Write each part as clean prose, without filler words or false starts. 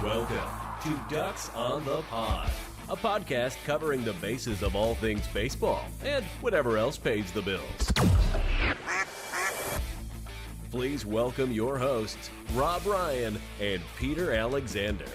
Welcome to Ducks on the Pod, a podcast covering the bases of all things baseball and whatever else pays the bills. Please welcome your hosts, Rob Ryan and Peter Alexander.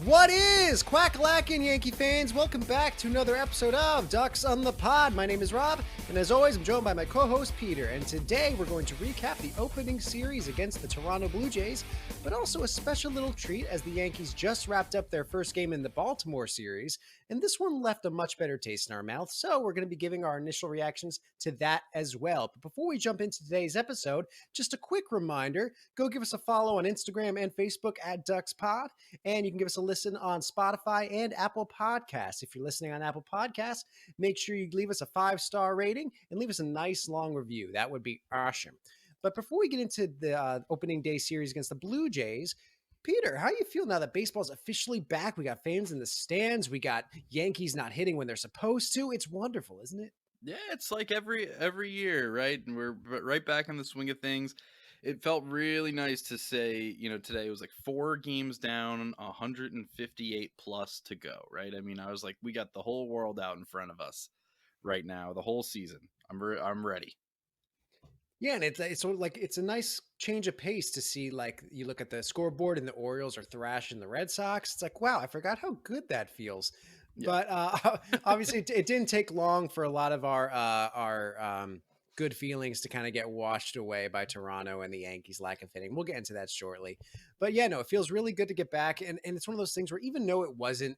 What is quackalacking, Yankee fans? Welcome back to another episode of Ducks on the Pod. My name is Rob, and as always, I'm joined by my co-host Peter. And today we're going to recap the opening series against the Toronto Blue Jays, but also a special little treat as the Yankees just wrapped up their first game in the Baltimore series, and this one left a much better taste in our mouth. So we're going to be giving our initial reactions to that as well. But before we jump into today's episode, just a quick reminder: go give us a follow on Instagram and Facebook at DucksPod, and you can give us a listen on Spotify and Apple Podcasts. If you're listening on Apple Podcasts, make sure you leave us a 5-star rating and leave us a nice long review. That would be awesome. But before we get into the opening day series against the Blue Jays, Peter, how do you feel now that baseball's officially back? We got fans in the stands. We got Yankees not hitting when they're supposed to. It's wonderful, isn't it? Yeah, it's like every year, right? And we're right back in the swing of things. It felt really nice to say, today it was like 4 games down, 158 plus to go, right? I mean, I was like, we got the whole world out in front of us right now, the whole season. I'm ready. Yeah, and it's sort of like it's a nice change of pace to see. Like, you look at the scoreboard and the Orioles are thrashing the Red Sox. It's like, wow, I forgot how good that feels. Yeah. But obviously, it didn't take long for a lot of our good feelings to kind of get washed away by Toronto and the Yankees' lack of hitting. We'll get into that shortly. But yeah, no, it feels really good to get back, and it's one of those things where even though it wasn't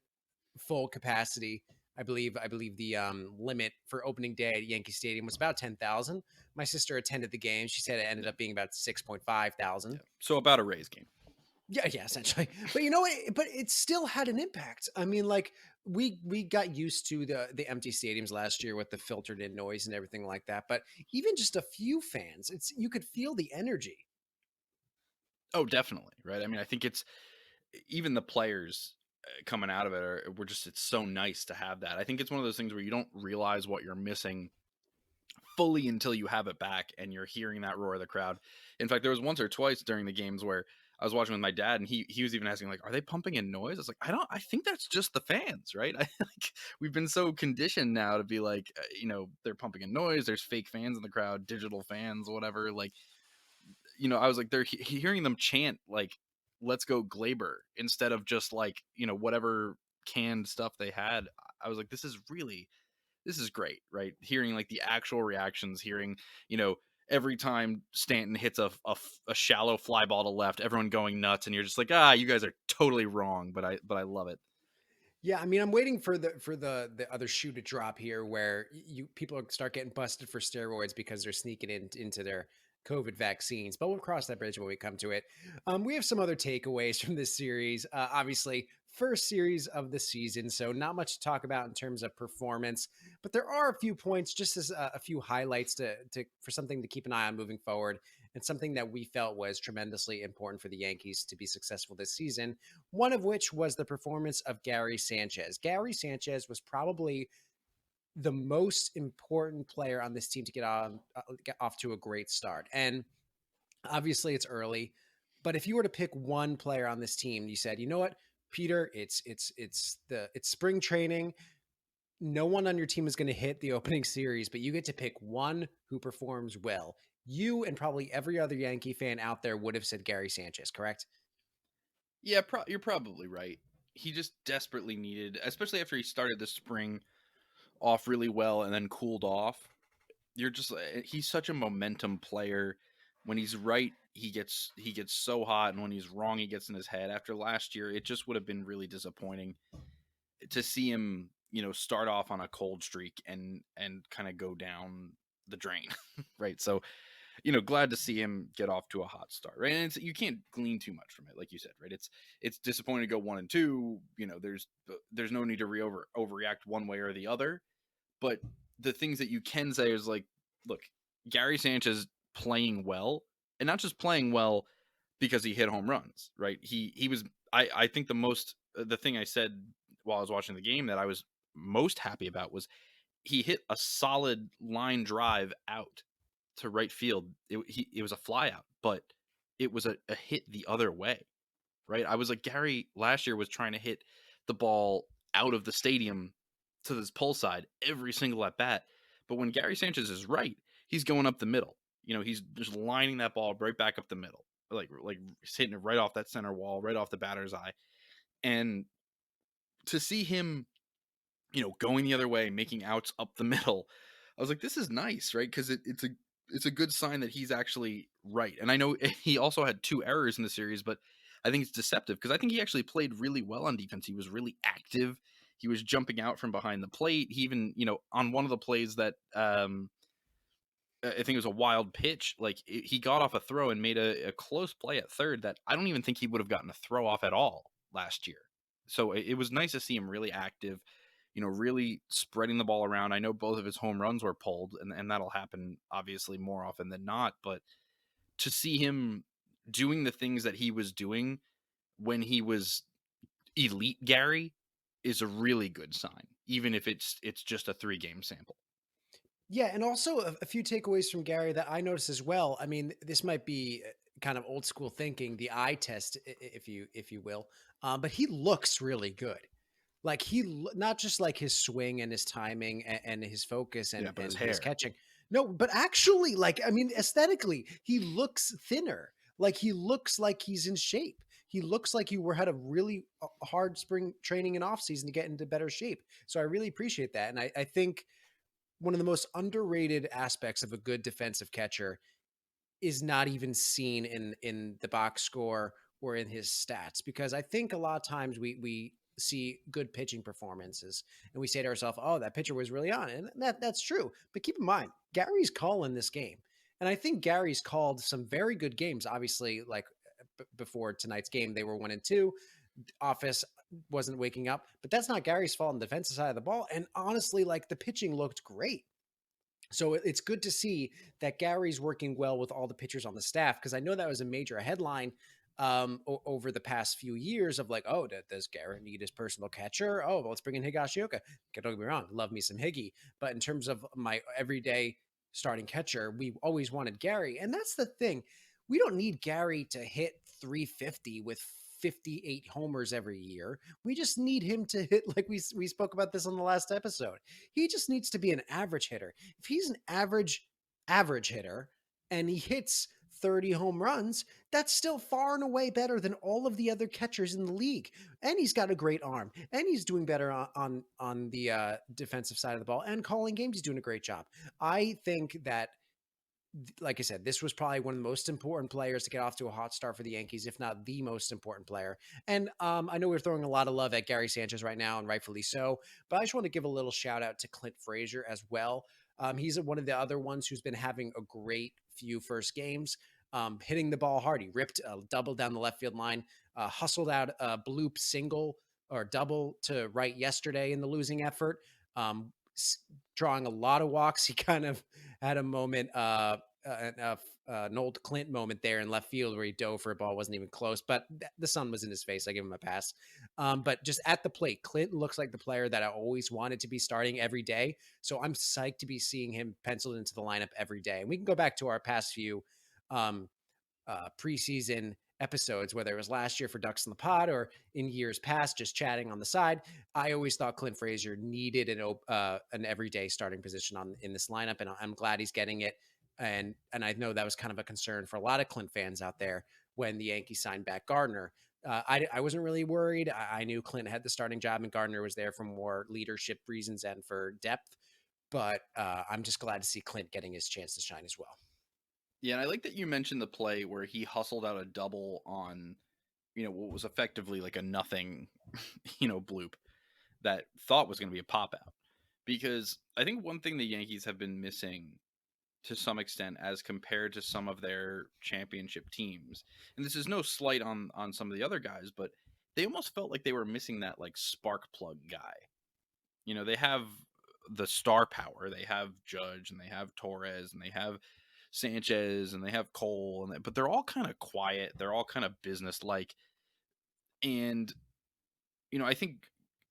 full capacity, I believe the limit for opening day at Yankee Stadium was about 10,000. My sister attended the game. She said it ended up being about 6.5 thousand. Yeah. So about a Rays game. Yeah, essentially. But you know what? But it still had an impact. I mean, like, we got used to the empty stadiums last year with the filtered in noise and everything like that. But even just a few fans, you could feel the energy. Oh, definitely, right? I mean, I think it's even the players coming out of it it's so nice to have that. I think it's one of those things where you don't realize what you're missing fully until you have it back and you're hearing that roar of the crowd. In fact, there was once or twice during the games where I was watching with my dad and he was even asking, like, are they pumping in noise? I was like, I think that's just the fans, right? We've been so conditioned now to be like, they're pumping in noise. There's fake fans in the crowd, digital fans, whatever. Like, I was like, they're hearing them chant, like, let's go Glaber, instead of just like, whatever canned stuff they had. I was like, this is great, right? Hearing like the actual reactions, hearing, every time Stanton hits a shallow fly ball to left, everyone going nuts, and you're just like, you guys are totally wrong, but I love it. Yeah, I mean, I'm waiting for the other shoe to drop here, where people start getting busted for steroids because they're sneaking into their COVID vaccines. But we'll cross that bridge when we come to it. We have some other takeaways from this series. Obviously, first series of the season, so not much to talk about in terms of performance. But there are a few points, just as a few highlights for something to keep an eye on moving forward, and something that we felt was tremendously important for the Yankees to be successful this season. One of which was the performance of Gary Sanchez. Gary Sanchez was probably the most important player on this team to get off to a great start. And obviously it's early, but if you were to pick one player on this team, you said, you know what, Peter, it's spring training. No one on your team is going to hit the opening series, but you get to pick one who performs well. You and probably every other Yankee fan out there would have said Gary Sanchez, correct? Yeah, you're probably right. He just desperately needed, especially after he started the spring off really well and then cooled off. He's such a momentum player. When he's right, he gets so hot, and when he's wrong, he gets in his head. After last year, it just would have been really disappointing to see him, start off on a cold streak and kind of go down the drain, right? So, glad to see him get off to a hot start, right? And you can't glean too much from it, like you said, right? It's disappointing to go 1-2. There's no need to overreact one way or the other. But the things that you can say is like, look, Gary Sanchez playing well, and not just playing well because he hit home runs, right? He was, I think the thing I said while I was watching the game that I was most happy about was he hit a solid line drive out to right field. It was a fly out, but it was a hit the other way, right? I was like, Gary last year was trying to hit the ball out of the stadium to this pull side every single at bat. But when Gary Sanchez is right, he's going up the middle. He's just lining that ball right back up the middle, like he's hitting it right off that center wall, right off the batter's eye. And to see him, going the other way, making outs up the middle, I was like, this is nice, right? Because it's a good sign that he's actually right. And I know he also had 2 errors in the series, but I think it's deceptive because I think he actually played really well on defense. He was really active. He was jumping out from behind the plate. He even, on one of the plays that I think it was a wild pitch, like he got off a throw and made a close play at third that I don't even think he would have gotten a throw off at all last year. So it was nice to see him really active, really spreading the ball around. I know both of his home runs were pulled, and that'll happen obviously more often than not. But to see him doing the things that he was doing when he was elite Gary is a really good sign, even if it's just a 3-game sample. Yeah, and also a few takeaways from Gary that I noticed as well. I mean, this might be kind of old school thinking, the eye test, if you will. But he looks really good. Like not just like his swing and his timing and his focus Yeah, and but his his hair. catching. No, but actually, like I mean, aesthetically, he looks thinner. Like he looks like he's in shape. He looks like had a really hard spring training and off season to get into better shape. So I really appreciate that, and I think one of the most underrated aspects of a good defensive catcher is not even seen in the box score or in his stats, because I think a lot of times we see good pitching performances and we say to ourselves, "Oh, that pitcher was really on," and that's true. But keep in mind, Gary's calling this game, and I think Gary's called some very good games. Obviously, like before tonight's game, they were 1-2. Office wasn't waking up, but that's not Gary's fault on the defensive side of the ball. And honestly, like the pitching looked great. So it's good to see that Gary's working well with all the pitchers on the staff, because I know that was a major headline over the past few years of like, oh, does Gary need his personal catcher? Oh, well, let's bring in Higashioka. Don't get me wrong, love me some Higgy, but in terms of my everyday starting catcher, we always wanted Gary, and that's the thing. We don't need Gary to hit 350 with 58 homers every year. We just need him to hit, like we spoke about this on the last episode. He just needs to be an average hitter. If he's an average hitter and he hits 30 home runs, that's still far and away better than all of the other catchers in the league. And he's got a great arm, and he's doing better on the defensive side of the ball, and calling games. He's doing a great job. I think that, like I said, this was probably one of the most important players to get off to a hot start for the Yankees, if not the most important player. And I know we're throwing a lot of love at Gary Sanchez right now, and rightfully so, but I just want to give a little shout out to Clint Frazier as well. He's one of the other ones who's been having a great few first games, hitting the ball hard. He ripped a double down the left field line, hustled out a bloop single or double to right yesterday in the losing effort. Um, Drawing a lot of walks. He kind of had a moment, an old Clint moment there in left field where he dove for a ball, wasn't even close, but the sun was in his face. I give him a pass. But just at the plate, Clint looks like the player that I always wanted to be starting every day. So I'm psyched to be seeing him penciled into the lineup every day. And we can go back to our past few um, preseason episodes, whether it was last year for Ducks in the Pod or in years past, just chatting on the side. I always thought Clint Frazier needed an everyday starting position in this lineup, and I'm glad he's getting it. And I know that was kind of a concern for a lot of Clint fans out there when the Yankees signed back Gardner. I wasn't really worried. I knew Clint had the starting job, and Gardner was there for more leadership reasons and for depth. But I'm just glad to see Clint getting his chance to shine as well. Yeah, and I like that you mentioned the play where he hustled out a double on, what was effectively like a nothing, bloop that thought was going to be a pop out. Because I think one thing the Yankees have been missing to some extent as compared to some of their championship teams, and this is no slight on some of the other guys, but they almost felt like they were missing that like spark plug guy. They have the star power. They have Judge and they have Torres and they have Sanchez and they have Cole, but they're all kind of quiet. They're all kind of business-like. And, I think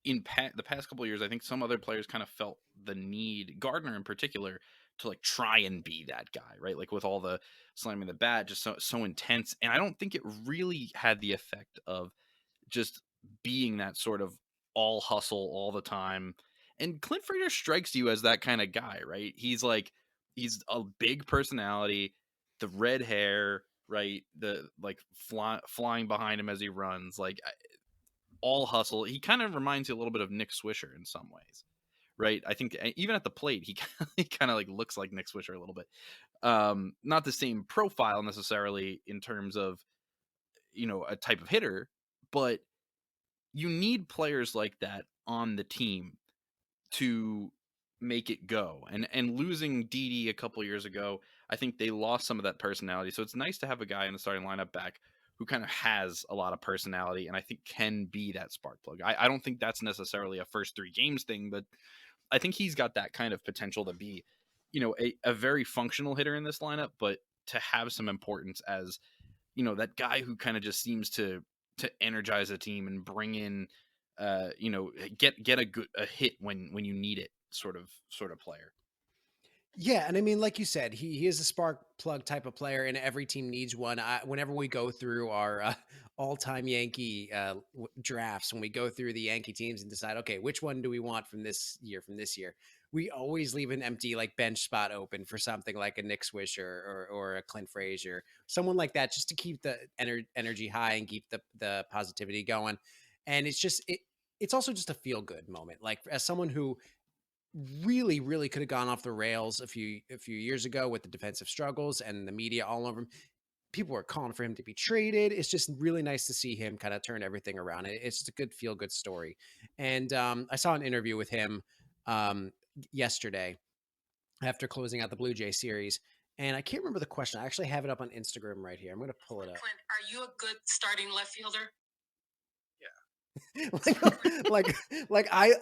in the past couple of years, I think some other players kind of felt the need, Gardner in particular, like try and be that guy, right? Like with all the slamming the bat, just so intense. And I don't think it really had the effect of just being that sort of all hustle all the time. And Clint Frazier strikes you as that kind of guy, right? He's a big personality, the red hair, right? The like flying behind him as he runs, like all hustle. He kind of reminds you a little bit of Nick Swisher in some ways, right? I think even at the plate, he kind of like looks like Nick Swisher a little bit. Not the same profile necessarily in terms of, a type of hitter, but you need players like that on the team to make it go. And losing Didi a couple years ago, I think they lost some of that personality. So it's nice to have a guy in the starting lineup back who kind of has a lot of personality and I think can be that spark plug. I don't think that's necessarily a first 3 games thing, but I think he's got that kind of potential to be, a very functional hitter in this lineup, but to have some importance as, that guy who kind of just seems to energize a team and bring in, get a hit when you need it, sort of player. Yeah, and I mean, like you said, he is a spark plug type of player, and every team needs one. Whenever we go through our all-time Yankee drafts, when we go through the Yankee teams and decide, okay, which one do we want from this year, we always leave an empty like bench spot open for something like a Nick Swisher or a Clint Frazier, someone like that, just to keep the energy high and keep the positivity going. And it's also just a feel good moment. Like as someone who really, really could have gone off the rails a few years ago with the defensive struggles and the media all over him. People were calling for him to be traded. It's just really nice to see him kind of turn everything around. It's just a good feel good story. And I saw an interview with him yesterday after closing out the Blue Jay series. And I can't remember the question. I actually have it up on Instagram right here. I'm going to pull it up. Clint, are you a good starting left fielder? like, like I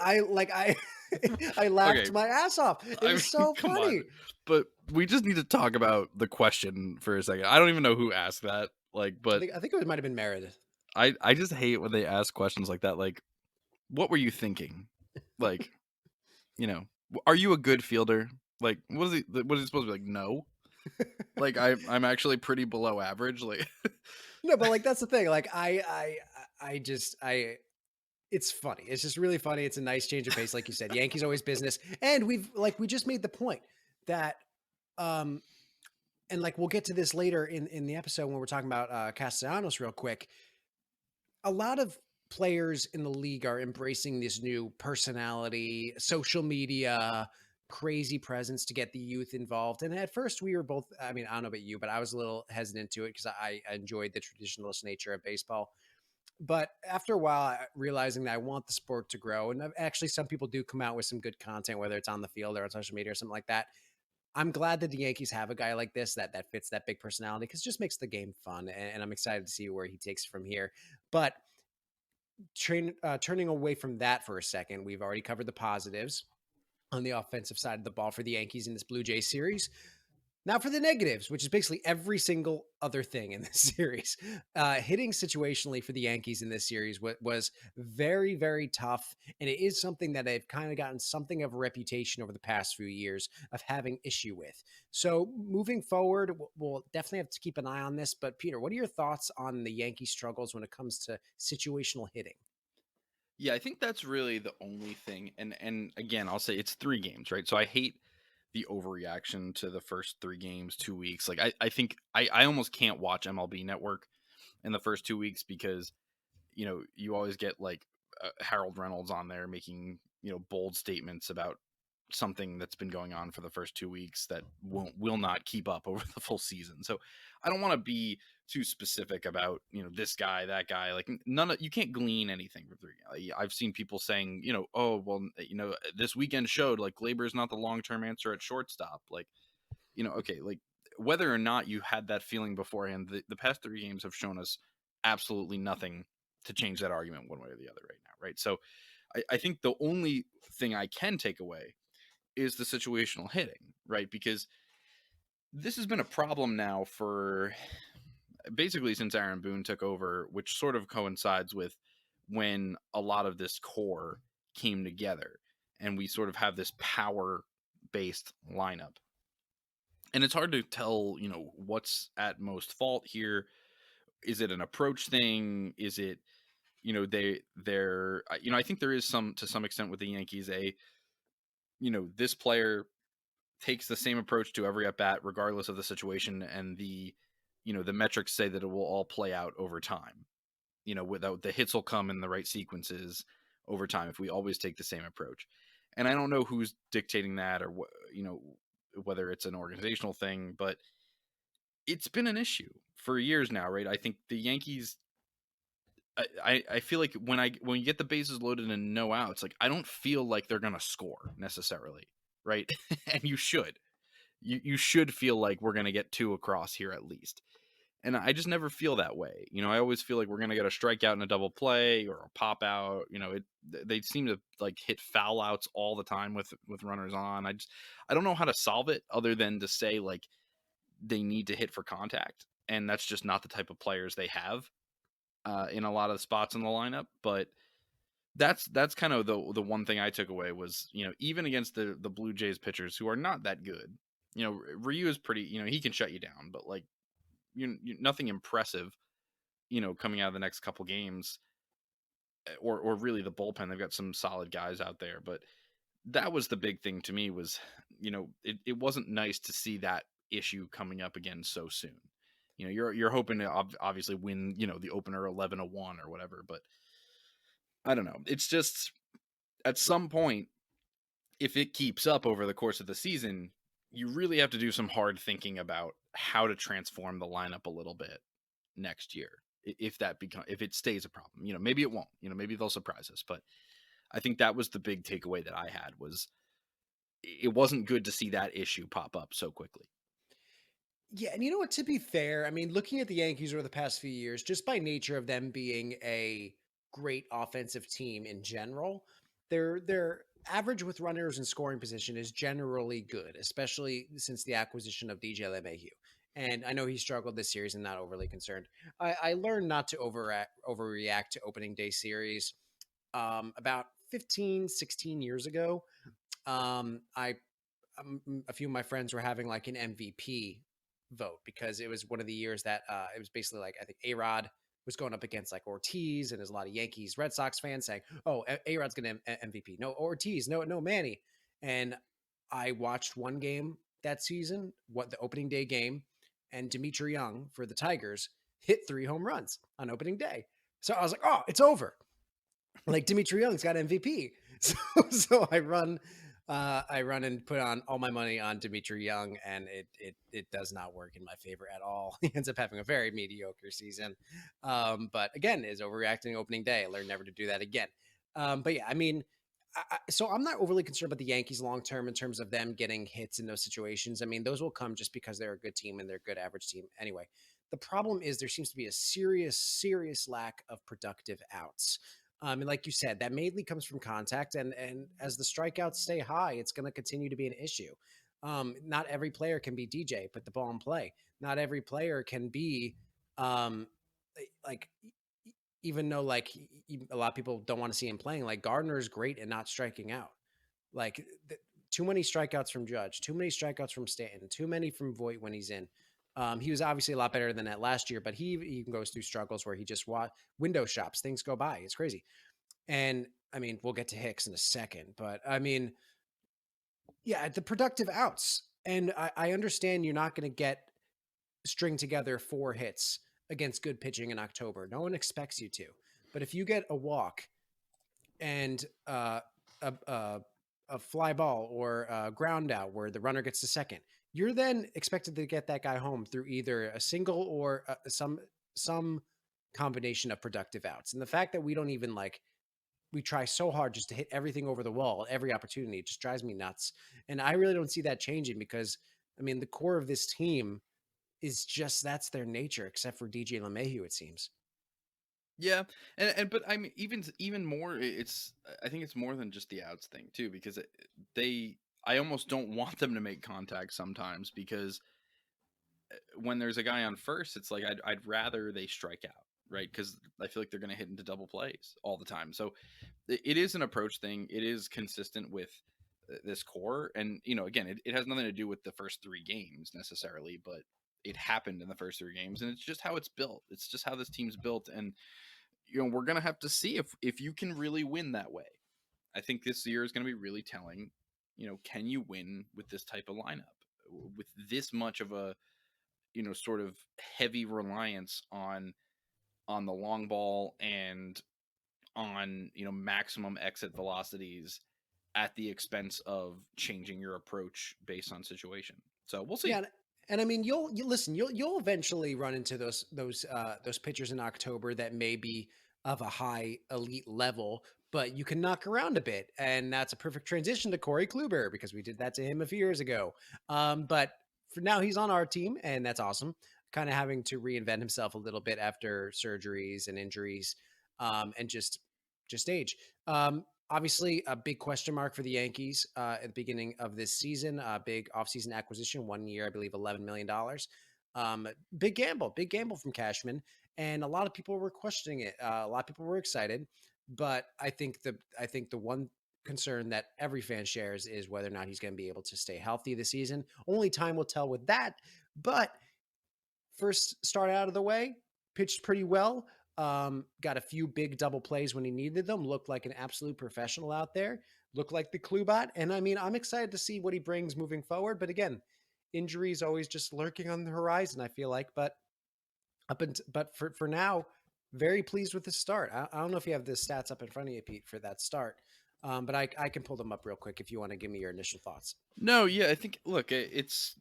I laughed Okay. my ass off. It was so come funny. on. But we just need to talk about the question for a second. I don't even know who asked that. Like, but I think it might have been Meredith. I just hate when they ask questions like that. Like, what were you thinking? Like, are you a good fielder? Like, what is he supposed to be like? No. Like I'm actually pretty below average. Like No, but like that's the thing. Like it's funny. It's just really funny. It's a nice change of pace, like you said. Yankees always business, and we just made the point that, and like we'll get to this later in the episode when we're talking about Castellanos real quick. A lot of players in the league are embracing this new personality, social media, crazy presence to get the youth involved. And at first, we were both. I mean, I don't know about you, but I was a little hesitant to it because I enjoyed the traditionalist nature of baseball. But after a while, realizing that I want the sport to grow, and actually some people do come out with some good content, whether it's on the field or on social media or something like that. I'm glad that the Yankees have a guy like this that fits that big personality because it just makes the game fun, and I'm excited to see where he takes it from here. But turning away from that for a second, we've already covered the positives on the offensive side of the ball for the Yankees in this Blue Jays series. Now for the negatives, which is basically every single other thing in this series. Hitting situationally for the Yankees in this series was very, very tough. And it is something that they've kind of gotten something of a reputation over the past few years of having issue with. So moving forward, we'll definitely have to keep an eye on this. But Peter, what are your thoughts on the Yankee struggles when it comes to situational hitting? Yeah, I think that's really the only thing. And again, I'll say it's 3 games, right? So I hate the overreaction to the first 3 games, 2 weeks. Like I think I almost can't watch MLB Network in the first 2 weeks because you always get like Harold Reynolds on there making bold statements about something that's been going on for the first 2 weeks that will not keep up over the full season. So I don't want to be too specific about this guy, that guy. Like you can't glean anything from 3. I've seen people saying oh well this weekend showed like Glaber's not the long term answer at shortstop. Like okay, like whether or not you had that feeling beforehand, the past 3 games have shown us absolutely nothing to change that argument one way or the other right now, right? So I think the only thing I can take away is the situational hitting, right? Because this has been a problem now for basically since Aaron Boone took over, which sort of coincides with when a lot of this core came together and we sort of have this power based lineup. And it's hard to tell, what's at most fault here. Is it an approach thing? Is it, I think there is some, to some extent with the Yankees, this player takes the same approach to every at bat, regardless of the situation. And the metrics say that it will all play out over time, without the hits will come in the right sequences over time if we always take the same approach. And I don't know who's dictating that, or what, whether it's an organizational thing, but it's been an issue for years now, right? I think the Yankees, I feel like when you get the bases loaded and no outs, like I don't feel like they're gonna score necessarily, right? And you should. You should feel like we're gonna get two across here at least. And I just never feel that way. I always feel like we're gonna get a strikeout and a double play or a pop out. They seem to like hit foul outs all the time with runners on. I don't know how to solve it other than to say like they need to hit for contact, and that's just not the type of players they have in a lot of the spots in the lineup. But that's kind of the one thing I took away was, even against the Blue Jays pitchers who are not that good, Ryu is pretty, he can shut you down, but like nothing impressive, coming out of the next couple games, or really the bullpen. They've got some solid guys out there, but that was the big thing to me was, it wasn't nice to see that issue coming up again so soon. You're hoping to obviously win, the opener 11-1 or whatever, but I don't know. It's just at some point, if it keeps up over the course of the season, you really have to do some hard thinking about how to transform the lineup a little bit next year. If it stays a problem, maybe it won't, maybe they'll surprise us, but I think that was the big takeaway that I had was it wasn't good to see that issue pop up so quickly. Yeah, and you know what? To be fair, I mean, looking at the Yankees over the past few years, just by nature of them being a great offensive team in general, their average with runners in scoring position is generally good, especially since the acquisition of DJ LeMahieu. And I know he struggled this series and not overly concerned. I learned not to overreact to opening day series about 15, 16 years ago. I A few of my friends were having like an MVP vote because it was one of the years that it was basically like I think A-Rod was going up against like Ortiz, and there's a lot of Yankees Red Sox fans saying, "Oh, A-Rod's going to MVP. No Ortiz, no Manny." And I watched one game that season, what the opening day game, and Dimitri Young for the Tigers hit 3 home runs on opening day. So I was like, "Oh, it's over." Like Dimitri Young's got MVP. So I run and put on all my money on Dimitri Young, and it does not work in my favor at all. He ends up having a very mediocre season. But again, is overreacting opening day. I learned never to do that again. But yeah, I mean, so I'm not overly concerned about the Yankees long term in terms of them getting hits in those situations. I mean, those will come just because they're a good team and they're a good average team anyway. The problem is there seems to be a serious lack of productive outs. And like you said, that mainly comes from contact, and as the strikeouts stay high, it's going to continue to be an issue. Not every player can be DJ, put the ball in play. Not every player can be like even though like a lot of people don't want to see him playing. Like Gardner is great at not striking out. Like too many strikeouts from Judge, too many strikeouts from Stanton, too many from Voit when he's in. He was obviously a lot better than that last year, but he goes through struggles where he just window shops. Things go by. It's crazy. And I mean, we'll get to Hicks in a second, but I mean, yeah, the productive outs. And I understand you're not going to get string together 4 hits against good pitching in October. No one expects you to. But if you get a walk and a fly ball or a ground out where the runner gets to second, you're then expected to get that guy home through either a single or some combination of productive outs. And the fact that we don't even we try so hard just to hit everything over the wall, every opportunity, it just drives me nuts. And I really don't see that changing because, I mean, the core of this team is just that's their nature, except for DJ LeMahieu, it seems. Yeah, but I mean, even more, I think it's more than just the outs thing too, because I almost don't want them to make contact sometimes because when there's a guy on first, it's like I'd rather they strike out, right? Because I feel like they're going to hit into double plays all the time. So it is an approach thing. It is consistent with this core. And, again, it has nothing to do with the first 3 games necessarily, but it happened in the first 3 games, and it's just how it's built. It's just how this team's built. And, we're going to have to see if you can really win that way. I think this year is going to be really telling. Can you win with this type of lineup, with this much of a, sort of heavy reliance on the long ball and on, maximum exit velocities at the expense of changing your approach based on situation. So we'll see. Yeah, and I mean, you'll eventually run into those pitchers in October that may be of a high elite level, but you can knock around a bit, and that's a perfect transition to Corey Kluber because we did that to him a few years ago. But for now, he's on our team, and that's awesome. Kind of having to reinvent himself a little bit after surgeries and injuries, and just age. Obviously, a big question mark for the Yankees at the beginning of this season. Big offseason acquisition, 1 year, I believe, $11 million. Big gamble from Cashman, and a lot of people were questioning it. A lot of people were excited, but I think the one concern that every fan shares is whether or not he's going to be able to stay healthy this season. Only time will tell with that. But first start out of the way, pitched pretty well. Got a few big double plays when he needed them. Looked like an absolute professional out there. Looked like the Klubot. And I mean, I'm excited to see what he brings moving forward. But again, injuries always just lurking on the horizon, I feel like. But for now, very pleased with the start. I don't know if you have the stats up in front of you, Pete, for that start. But I can pull them up real quick if you want to give me your initial thoughts. No, yeah, I think, look, it's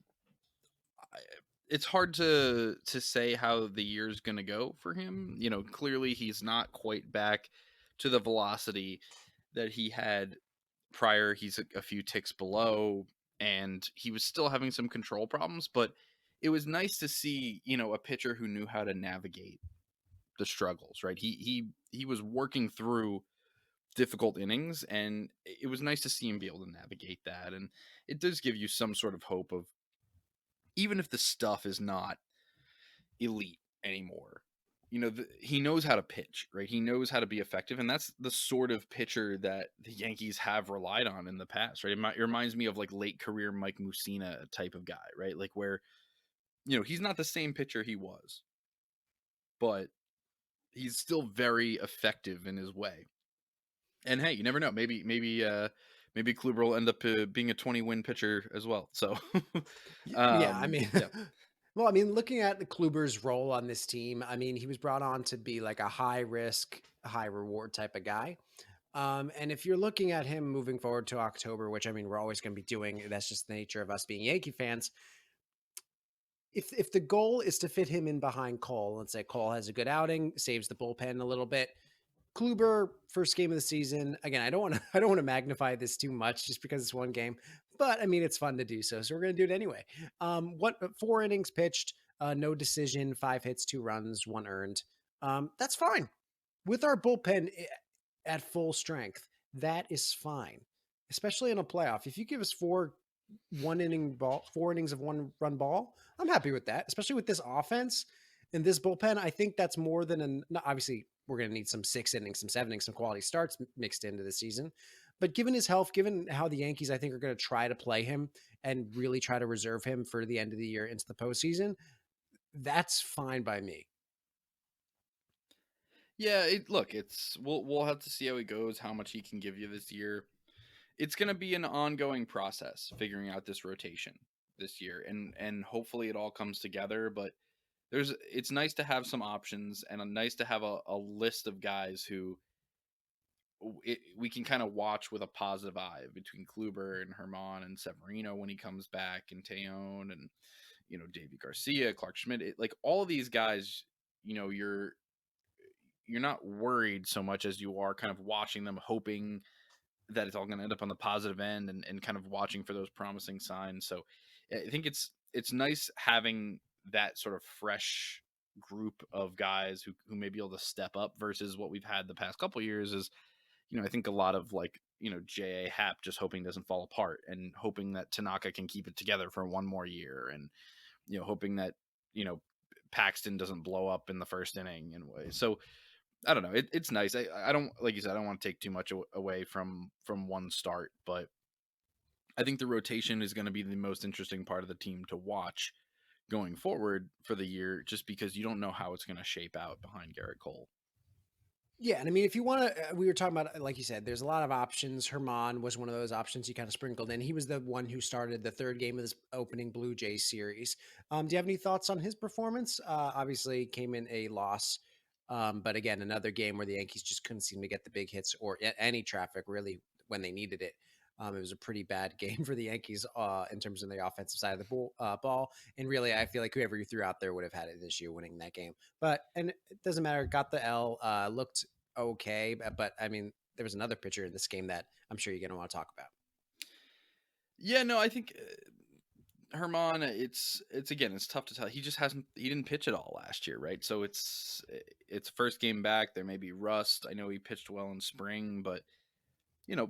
hard to say how the year's going to go for him. Clearly he's not quite back to the velocity that he had prior. He's a few ticks below, and he was still having some control problems, but it was nice to see, a pitcher who knew how to navigate the struggles, right? He was working through difficult innings, and it was nice to see him be able to navigate that. And it does give you some sort of hope of, even if the stuff is not elite anymore, he knows how to pitch, right? He knows how to be effective, and that's the sort of pitcher that the Yankees have relied on in the past, right? It reminds me of like late career Mike Mussina type of guy, right? Like where, he's not the same pitcher he was, but he's still very effective in his way. And hey, you never know. Maybe Kluber will end up being a 20-win pitcher as well. So, Yeah, I mean, yeah. well, I mean, looking at the Kluber's role on this team, I mean, he was brought on to be like a high risk, high reward type of guy. And if you're looking at him moving forward to October, which I mean, we're always going to be doing, that's just the nature of us being Yankee fans. If the goal is to fit him in behind Cole, let's say Cole has a good outing, saves the bullpen a little bit. Kluber, first game of the season. Again, I don't want to magnify this too much just because it's one game, but I mean it's fun to do so. So we're gonna do it anyway. 4 innings pitched, no decision, 5 hits, 2 runs, 1 earned. That's fine with our bullpen at full strength. That is fine, especially in a playoff. If you give us 4 innings of 1-run ball, I'm happy with that. Especially with this offense and this bullpen, I think that's more than obviously we're going to need some 6 innings, some 7 innings, some quality starts mixed into the season. But given his health, given how the Yankees, I think, are going to try to play him and really try to reserve him for the end of the year into the postseason, that's fine by me. Yeah, we'll have to see how he goes, how much he can give you this year. It's going to be an ongoing process figuring out this rotation this year, and hopefully it all comes together. But it's nice to have some options, and nice to have a list of guys who we can kind of watch with a positive eye, between Kluber and Herman and Severino when he comes back, and Tejon and Davy Garcia, Clark Schmidt, like all these guys. You're not worried so much as you are kind of watching them, hoping that it's all going to end up on the positive end, and kind of watching for those promising signs. So I think it's nice having that sort of fresh group of guys who may be able to step up versus what we've had the past couple of years is, I think a lot of like, J.A. Happ just hoping doesn't fall apart, and hoping that Tanaka can keep it together for one more year, and, hoping that, Paxton doesn't blow up in the first inning and way. So I don't know. It's nice. I don't, like you said, I don't want to take too much away from one start, but I think the rotation is going to be the most interesting part of the team to watch going forward for the year, just because you don't know how it's going to shape out behind Garrett Cole. Yeah, and I mean, if you want to, we were talking about, like you said, there's a lot of options. Herman was one of those options you kind of sprinkled in. He was the one who started the third game of this opening Blue Jays series. Do you have any thoughts on his performance? Obviously, came in a loss, but again, another game where the Yankees just couldn't seem to get the big hits or any traffic really when they needed it. It was a pretty bad game for the Yankees in terms of the offensive side of the ball. And really, I feel like whoever you threw out there would have had it this year winning that game. And it doesn't matter. Got the L, looked okay. But I mean, there was another pitcher in this game that I'm sure you're going to want to talk about. Yeah, no, I think Herman, it's again, it's tough to tell. He didn't pitch at all last year, right? So it's first game back. There may be rust. I know he pitched well in spring, but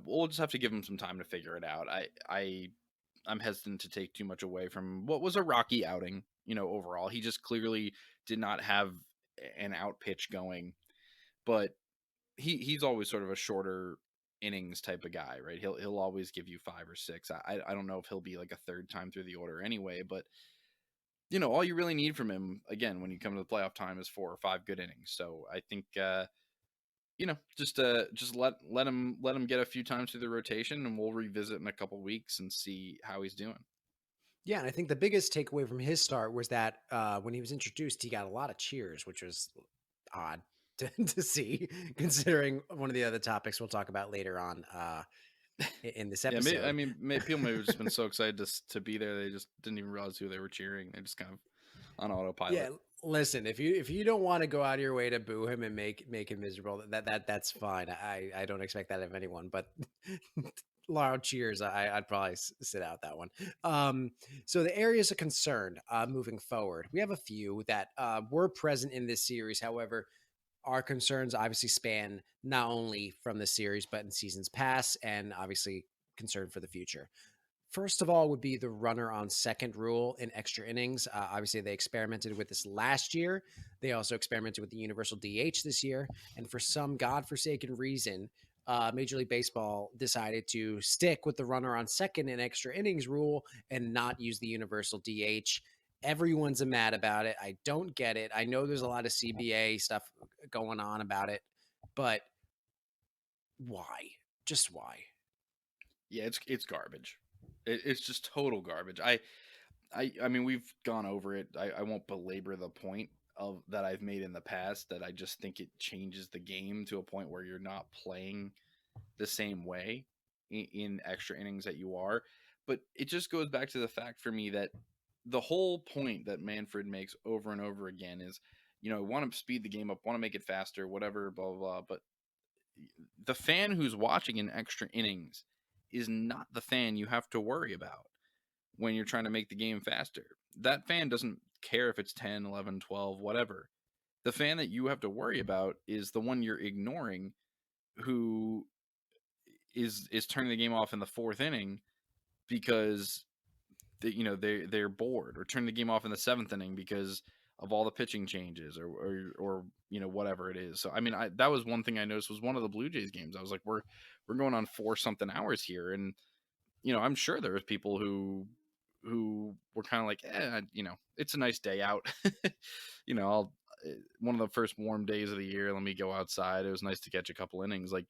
we'll just have to give him some time to figure it out. I'm hesitant to take too much away from what was a rocky outing, overall. He just clearly did not have an out pitch going, but he's always sort of a shorter innings type of guy, right? He'll always give you 5 or 6. I don't know if he'll be like a third time through the order anyway, but all you really need from him again when you come to the playoff time is 4 or 5 good innings. So I think just let him get a few times through the rotation, and we'll revisit in a couple weeks and see how he's doing. Yeah, and I think the biggest takeaway from his start was that when he was introduced, he got a lot of cheers, which was odd to see, considering one of the other topics we'll talk about later on in this episode. Yeah, people may have just been so excited to be there, they just didn't even realize who they were cheering. They just kind of on autopilot. Yeah, listen, if you don't want to go out of your way to boo him and make him miserable, that's fine. I don't expect that of anyone, but loud cheers, I'd probably sit out that one. So the areas of concern moving forward, we have a few that were present in this series. However, our concerns obviously span not only from the series, but in seasons past, and obviously concern for the future. First of all, would be the runner on second rule in extra innings. Obviously, they experimented with this last year. They also experimented with the universal DH this year. And for some godforsaken reason, Major League Baseball decided to stick with the runner on second in extra innings rule and not use the universal DH. Everyone's mad about it. I don't get it. I know there's a lot of CBA stuff going on about it, but why? Just why? Yeah, it's garbage. It's just total garbage. I mean, we've gone over it. I won't belabor the point of that I've made in the past, that I just think it changes the game to a point where you're not playing the same way in extra innings that you are. But it just goes back to the fact for me that the whole point that Manfred makes over and over again is, want to speed the game up, want to make it faster, whatever, blah, blah, blah. But the fan who's watching in extra innings is not the fan you have to worry about when you're trying to make the game faster. That fan doesn't care if it's 10, 11, 12, whatever. The fan that you have to worry about is the one you're ignoring, who is turning the game off in the 4th inning because they're bored, or turn the game off in the 7th inning because of all the pitching changes or whatever it is. So I mean, that was one thing I noticed was one of the Blue Jays games. I was like, we're going on 4 something hours here, and I'm sure there was people who were kind of like, it's a nice day out. I'll one of the first warm days of the year, let me go outside. It was nice to catch a couple innings. Like,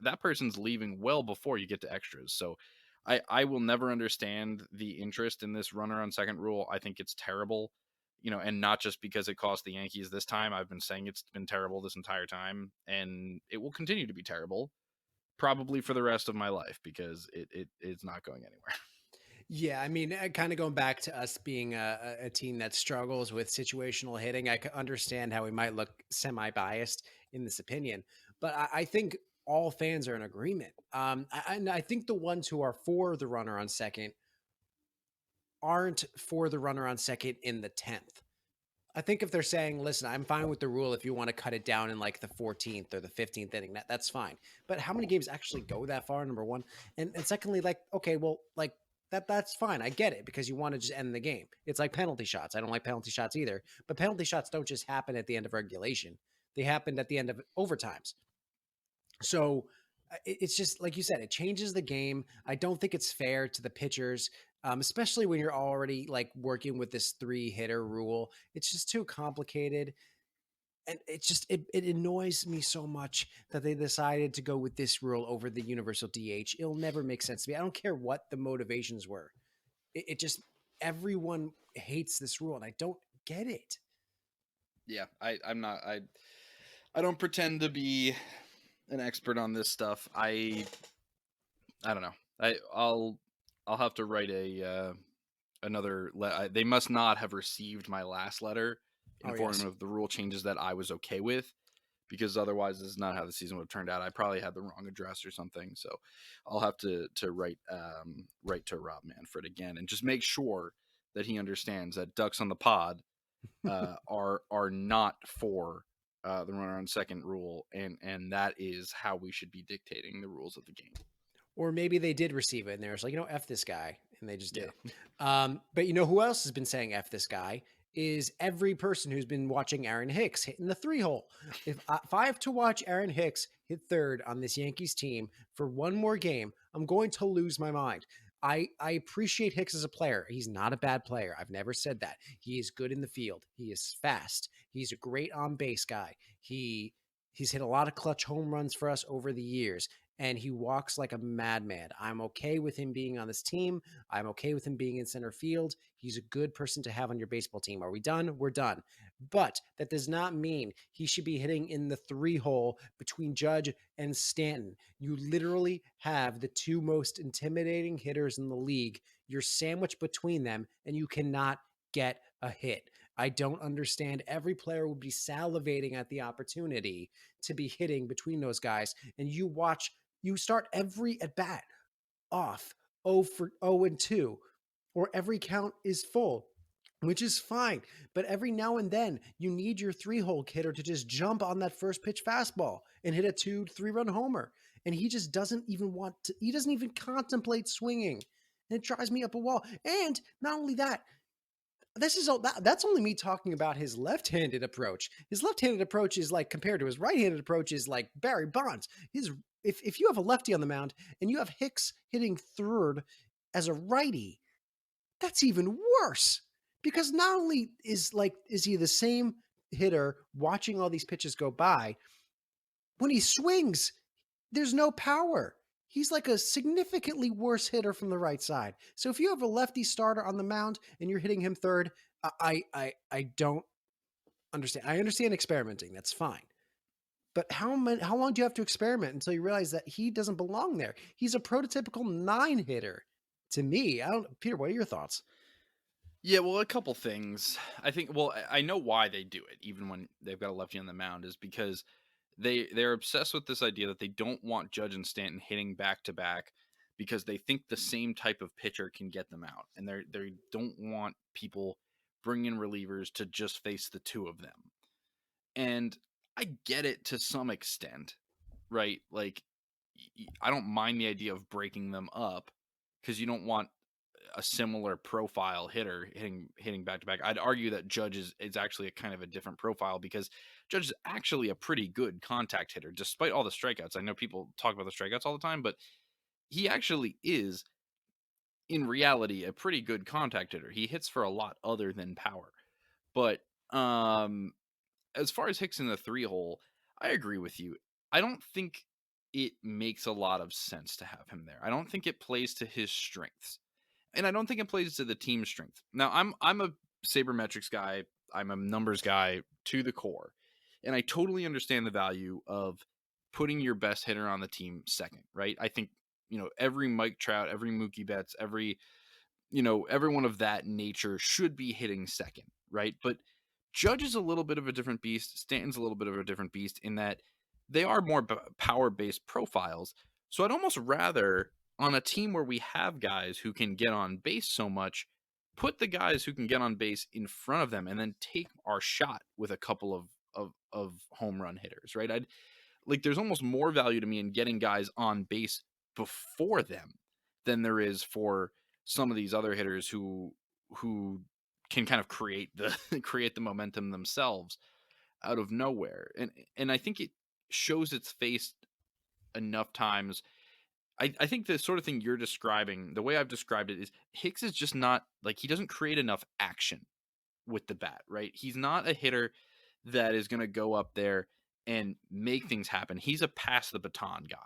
that person's leaving well before you get to extras. So I will never understand the interest in this runner on second rule. I think it's terrible, and not just because it cost the Yankees this time. I've been saying it's been terrible this entire time, and it will continue to be terrible probably for the rest of my life, because it's not going anywhere. Yeah, I mean, kind of going back to us being a team that struggles with situational hitting, I can understand how we might look semi-biased in this opinion, but I think all fans are in agreement. And I think the ones who are for the runner on second aren't for the runner on second in the 10th. I think if they're saying, listen, I'm fine with the rule if you want to cut it down in like the 14th or the 15th inning, that's fine. But how many games actually go that far, number one? And secondly, like, okay, well, like, that's fine. I get it, because you want to just end the game. It's like penalty shots. I don't like penalty shots either, but penalty shots don't just happen at the end of regulation. They happened at the end of overtimes. So It's just like you said, it changes the game. I don't think it's fair to the pitchers, especially when you're already like working with this 3-hitter rule. It's just too complicated. And it annoys me so much that they decided to go with this rule over the universal DH. It'll never make sense to me. I don't care what the motivations were. It just everyone hates this rule, and I don't get it. Yeah, I'm not. I don't pretend to be an expert on this stuff. I don't know. I'll have to write another. They must not have received my last letter informing of the rule changes that I was okay with, because otherwise this is not how the season would have turned out. I probably had the wrong address or something. So I'll have to write to Rob Manfred again and just make sure that he understands that Ducks on the Pod are not for the runner on second rule, and that is how we should be dictating the rules of the game. Or maybe they did receive it and they're just like, F this guy. And they just did. But you know who else has been saying F this guy is every person who's been watching Aaron Hicks hitting the 3-hole. If I have to watch Aaron Hicks hit third on this Yankees team for one more game, I'm going to lose my mind. I appreciate Hicks as a player. He's not a bad player. I've never said that. He is good in the field. He is fast. He's a great on base guy. He's hit a lot of clutch home runs for us over the years, and he walks like a madman. I'm okay with him being on this team. I'm okay with him being in center field. He's a good person to have on your baseball team. Are we done? We're done. But that does not mean he should be hitting in the 3-hole between Judge and Stanton. You literally have the two most intimidating hitters in the league. You're sandwiched between them, and you cannot get a hit. I don't understand. Every player would be salivating at the opportunity to be hitting between those guys. And you start every at bat off 0-2, or every count is full, which is fine. But every now and then you need your 3-hole hitter to just jump on that first pitch fastball and hit a 2-3 run homer. And he just doesn't even he doesn't even contemplate swinging. And it drives me up a wall. And not only that, that's only me talking about his left-handed approach. His left-handed approach is like, compared to his right-handed approach, is like Barry Bonds. If you have a lefty on the mound and you have Hicks hitting third as a righty, that's even worse, because not only is he the same hitter watching all these pitches go by, when he swings, there's no power. He's like a significantly worse hitter from the right side. So if you have a lefty starter on the mound and you're hitting him third, I don't understand. I understand experimenting. That's fine. But how long do you have to experiment until you realize that he doesn't belong there? He's a prototypical 9-hitter to me. Peter, what are your thoughts? Yeah, well, a couple things. I think, well, I know why they do it, even when they've got a lefty on the mound, is because they're obsessed with this idea that they don't want Judge and Stanton hitting back to back because they think the same type of pitcher can get them out, and they don't want people bringing relievers to just face the two of them. And I get it to some extent, right? Like, I don't mind the idea of breaking them up because you don't want a similar profile hitter hitting back to back. I'd argue that Judge is actually a kind of a different profile, because Judge is actually a pretty good contact hitter, despite all the strikeouts. I know people talk about the strikeouts all the time, but he actually is, in reality, a pretty good contact hitter. He hits for a lot other than power. But as far as Hicks in the 3-hole, I agree with you. I don't think it makes a lot of sense to have him there. I don't think it plays to his strengths. And I don't think it plays to the team strength. Now, I'm a sabermetrics guy. I'm a numbers guy to the core. And I totally understand the value of putting your best hitter on the team second, right? I think, every Mike Trout, every Mookie Betts, everyone of that nature should be hitting second, right? But Judge is a little bit of a different beast. Stanton's a little bit of a different beast in that they are more power-based profiles. So I'd almost rather, on a team where we have guys who can get on base so much, put the guys who can get on base in front of them and then take our shot with a couple of home run hitters, right? There's almost more value to me in getting guys on base before them than there is for some of these other hitters who can kind of create the momentum themselves out of nowhere. And I think it shows its face enough times. I think the sort of thing you're describing, the way I've described it, is Hicks is just not like, he doesn't create enough action with the bat, right? He's not a hitter that is going to go up there and make things happen. He's a pass the baton guy.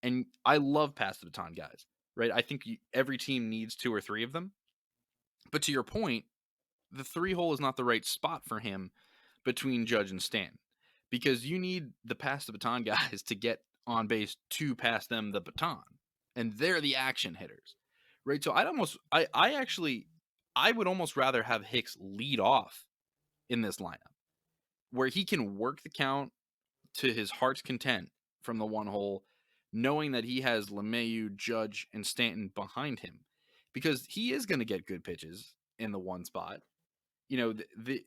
And I love pass the baton guys, right? I think every team needs 2 or 3 of them. But to your point, the 3-hole is not the right spot for him between Judge and Stanton, because you need the pass the baton guys to get on base to pass them the baton, and they're the action hitters, right? So I would almost rather have Hicks lead off in this lineup, where he can work the count to his heart's content from the 1 hole, knowing that he has LeMahieu, Judge, and Stanton behind him, because he is going to get good pitches in the 1 spot. You know,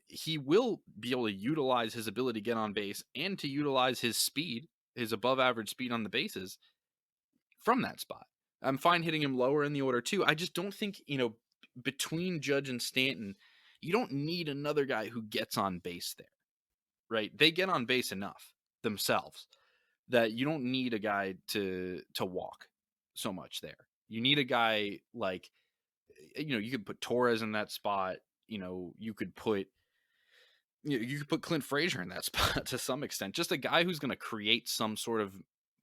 he will be able to utilize his ability to get on base and to utilize his speed, his above average speed on the bases from that spot. I'm fine hitting him lower in the order too. I just don't think, between Judge and Stanton, you don't need another guy who gets on base there, right? They get on base enough themselves that you don't need a guy to walk so much there. You need a guy like, you could put Torres in that spot. You could put Clint Frazier in that spot to some extent. Just a guy who's going to create some sort of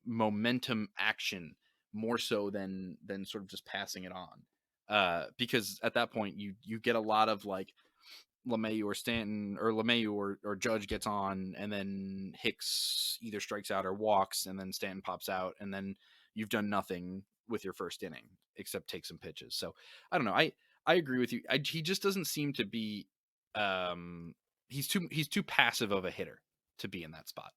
momentum action more so than sort of just passing it on. Because at that point you get a lot of like LeMahieu or Stanton, or LeMahieu or Judge gets on, and then Hicks either strikes out or walks, and then Stanton pops out, and then you've done nothing with your first inning except take some pitches. So I don't know. I agree with you. He just doesn't seem to be. He's too passive of a hitter to be in that spot.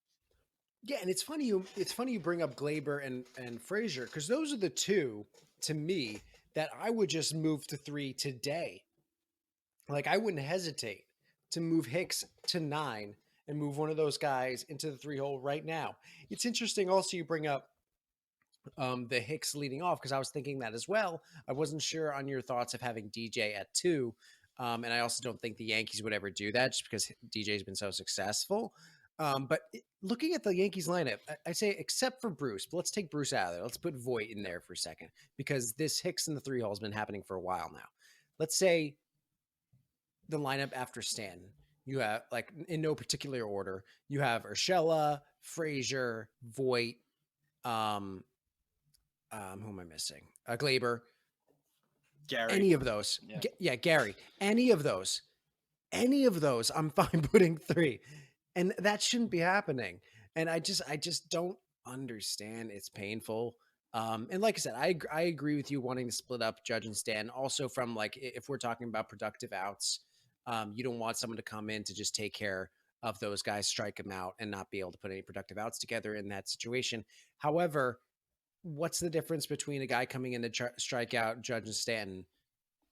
Yeah, and it's funny you bring up Glaber and Frazier, because those are the two to me that I would just move to 3 today. Like, I wouldn't hesitate to move Hicks to 9 and move one of those guys into the 3-hole right now. It's interesting also you bring up the Hicks leading off, because I was thinking that as well. I wasn't sure on your thoughts of having DJ at 2. And I also don't think the Yankees would ever do that, just because DJ's been so successful. But looking at the Yankees lineup, I say except for Bruce, but let's take Bruce out of there. Let's put Voit in there for a second, because this Hicks in the 3-hole has been happening for a while now. Let's say the lineup after Stanton, you have, like, in no particular order, you have Urshela, Frazier, Voit, who am I missing? Glaber. Gary. Any of those. Yeah, Gary. Any of those, I'm fine putting 3. And that shouldn't be happening. And I just don't understand. It's painful. And like I said, I agree with you wanting to split up Judge and Stanton. Also, from, like, if we're talking about productive outs, you don't want someone to come in to just take care of those guys, strike them out, and not be able to put any productive outs together in that situation. However, what's the difference between a guy coming in to strike out Judge and Stanton?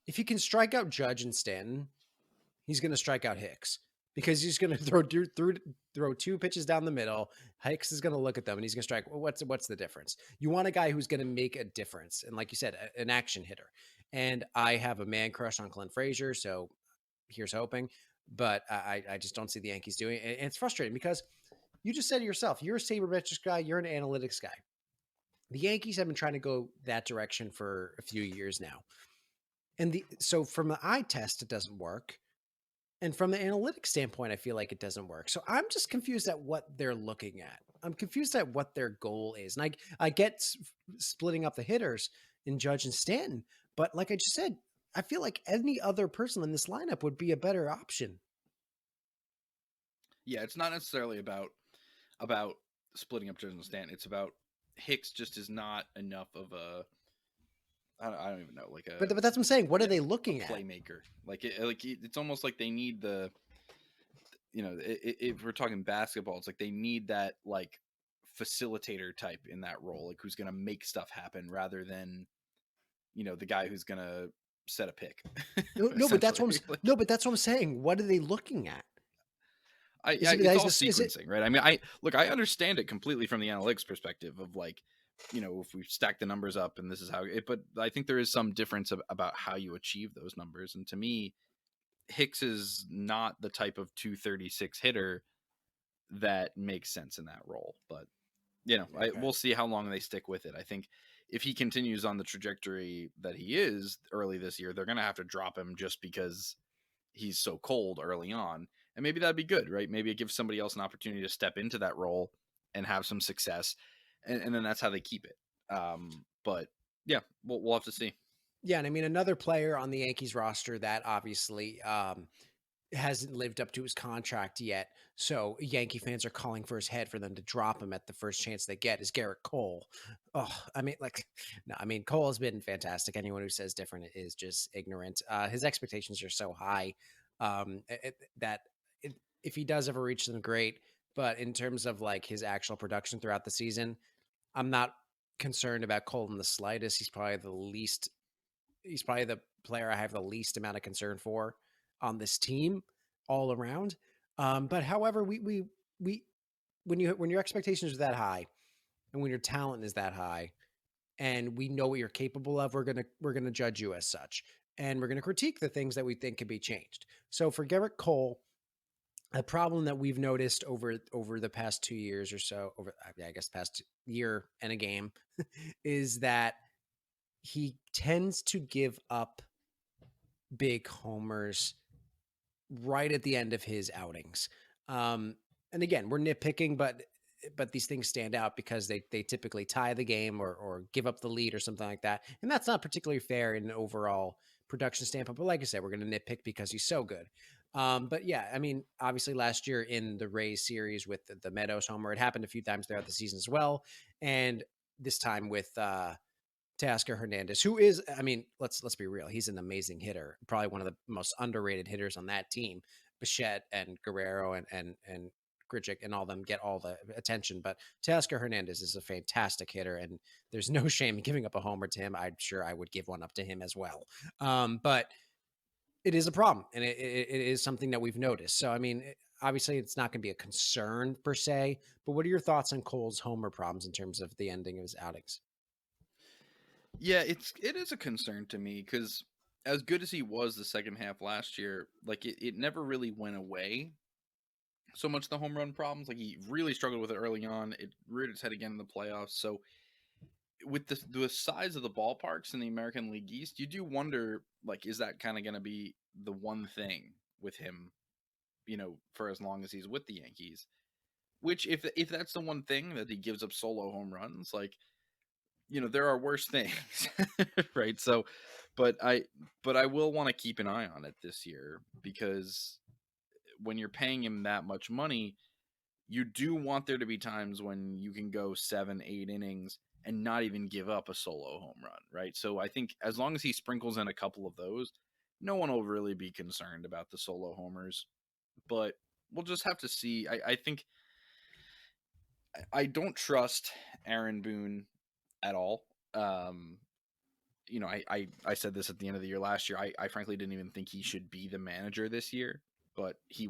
If he can strike out Judge and Stanton, he's going to strike out Hicks, because he's going to throw 2 pitches down the middle. Hicks is going to look at them and he's going to strike. What's the difference? You want a guy who's going to make a difference, and like you said, an action hitter. And I have a man crush on Clint Frazier, so here's hoping. But I just don't see the Yankees doing it. And it's frustrating, because you just said it yourself. You're a sabermetrics guy. You're an analytics guy. The Yankees have been trying to go that direction for a few years now. And so from the eye test, it doesn't work. And from the analytics standpoint, I feel like it doesn't work. So I'm just confused at what they're looking at. I'm confused at what their goal is. And I get splitting up the hitters in Judge and Stanton. But like I just said, I feel like any other person in this lineup would be a better option. Yeah, it's not necessarily about splitting up Judge and Stanton. It's about Hicks just is not enough of a, I don't even know, like a. But that's what I'm saying. What are they looking at? Playmaker. It's almost like they need the. If we're talking basketball, it's like they need that, like, facilitator type in that role, like, who's going to make stuff happen rather than, the guy who's going to set a pick. No, but that's what I'm saying. What are they looking at? It's all sequencing, right? I mean, I understand it completely from the analytics perspective of, like, if we stack the numbers up and this is how it, but I think there is some difference about how you achieve those numbers. And to me, Hicks is not the type of 236 hitter that makes sense in that role. But Okay. we'll see how long they stick with it. I think if he continues on the trajectory that he is early this year, they're going to have to drop him just because he's so cold early on. And maybe that'd be good, right? Maybe it gives somebody else an opportunity to step into that role and have some success. And then that's how they keep it. But yeah, we'll have to see. Yeah, and I mean another player on the Yankees roster that obviously hasn't lived up to his contract yet. So Yankee fans are calling for his head for them to drop him at the first chance they get is Garrett Cole. Oh, I mean, like, no, I mean, Cole has been fantastic. Anyone who says different is just ignorant. His expectations are so high that if he does ever reach them, great. But in terms of like his actual production throughout the season, I'm not concerned about Cole in the slightest. He's probably the player I have the least amount of concern for on this team all around. But however, we when your expectations are that high and when your talent is that high and we know what you're capable of, we're gonna judge you as such. And we're gonna critique the things that we think can be changed. So for Garrett Cole, a problem that we've noticed over the past 2 years or so, over I guess past year and a game, is that he tends to give up big homers right at the end of his outings. And again, we're nitpicking, but these things stand out because they typically tie the game or give up the lead or something like that, and that's not particularly fair in an overall production standpoint. But like I said, we're going to nitpick because he's so good. But yeah, I mean, obviously last year in the Rays series with the Meadows homer, it happened a few times throughout the season as well, and this time with Teoscar Hernandez, who is, I mean, let's be real, he's an amazing hitter, probably one of the most underrated hitters on that team. Bichette and Guerrero and Grichuk and all them get all the attention, but Teoscar Hernandez is a fantastic hitter, and there's no shame in giving up a homer to him. I'm sure I would give one up to him as well. But it is a problem, and it is something that we've noticed. So, I mean, obviously, it's not going to be a concern per se, but what are your thoughts on Cole's homer problems in terms of the ending of his outings? Yeah, it is a concern to me because as good as he was the second half last year, like it never really went away. So much the home run problems, like he really struggled with it early on. It reared its head again in the playoffs. So with the size of the ballparks in the American League East, you do wonder, like, is that kind of going to be the one thing with him, for as long as he's with the Yankees? Which, if that's the one thing that he gives up solo home runs, like, there are worse things, right? So, but I will want to keep an eye on it this year because when you're paying him that much money, you do want there to be times when you can go 7, 8 innings and not even give up a solo home run, right? So I think as long as he sprinkles in a couple of those, no one will really be concerned about the solo homers. But we'll just have to see. I think I don't trust Aaron Boone at all. Um, I said this at the end of the year last year. I frankly didn't even think he should be the manager this year, but he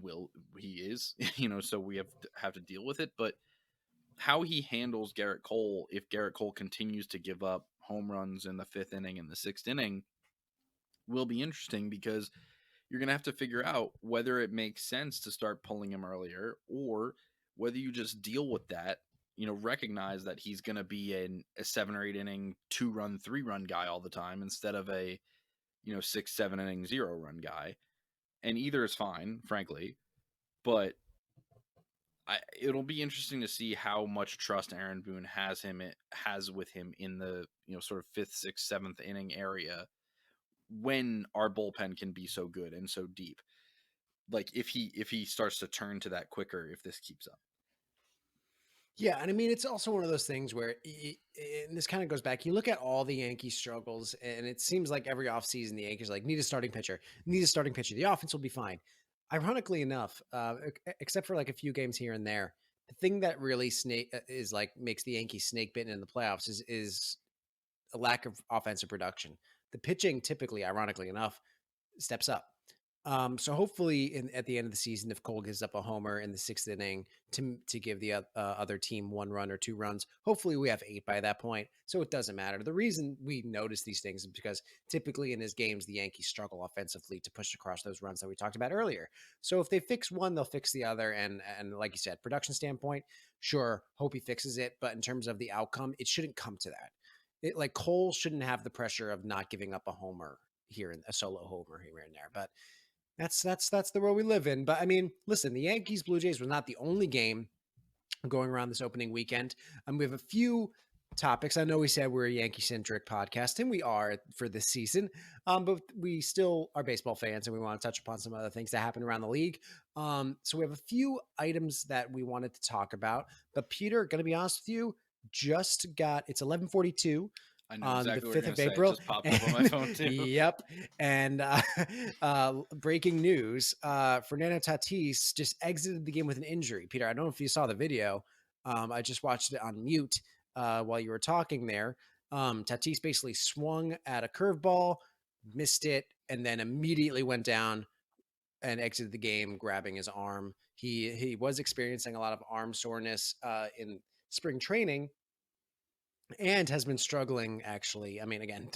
is, so we have to deal with it. But how he handles Garrett Cole, if Garrett Cole continues to give up home runs in the fifth inning and the sixth inning, will be interesting because you're going to have to figure out whether it makes sense to start pulling him earlier or whether you just deal with that, recognize that he's going to be a 7 or 8 inning 2 run 3 run guy all the time instead of a 6, 7 inning 0 run guy. And either is fine, frankly, but it'll be interesting to see how much trust Aaron Boone has with him in the sort of fifth, sixth, seventh inning area when our bullpen can be so good and so deep. Like if he starts to turn to that quicker, if this keeps up. Yeah, and I mean it's also one of those things where, and this kind of goes back. You look at all the Yankees struggles, and it seems like every offseason the Yankees are like need a starting pitcher, need a starting pitcher. The offense will be fine. Ironically enough, except for like a few games here and there, the thing that really snake is like makes the Yankees snake bitten in the playoffs is a lack of offensive production. The pitching typically, ironically enough, steps up. So hopefully, at the end of the season, if Cole gives up a homer in the 6th inning to give the other team 1 run or 2 runs, hopefully we have 8 by that point. So it doesn't matter. The reason we notice these things is because typically in his games, the Yankees struggle offensively to push across those runs that we talked about earlier. So if they fix one, they'll fix the other. And like you said, production standpoint, sure, hope he fixes it. But in terms of the outcome, it shouldn't come to that. Like Cole shouldn't have the pressure of not giving up a homer here, a solo homer here and there. But that's the world we live in. But I mean, listen, the Yankees Blue Jays was not the only game going around this opening weekend. We have a few topics. I know we said we're a Yankee centric podcast, and we are for this season. But we still are baseball fans, and we want to touch upon some other things that happen around the league. So we have a few items that we wanted to talk about. But Peter, going to be honest with you, it's 11:42 I know on exactly the what you're 5th going of to say. It April. just popped up on my phone too. Yep. And breaking news, Fernando Tatis just exited the game with an injury. Peter, I don't know if you saw the video. I just watched it on mute while you were talking there. Tatis basically swung at a curveball, missed it, and then immediately went down and exited the game grabbing his arm. He was experiencing a lot of arm soreness in spring training, and has been struggling, actually. I mean, again,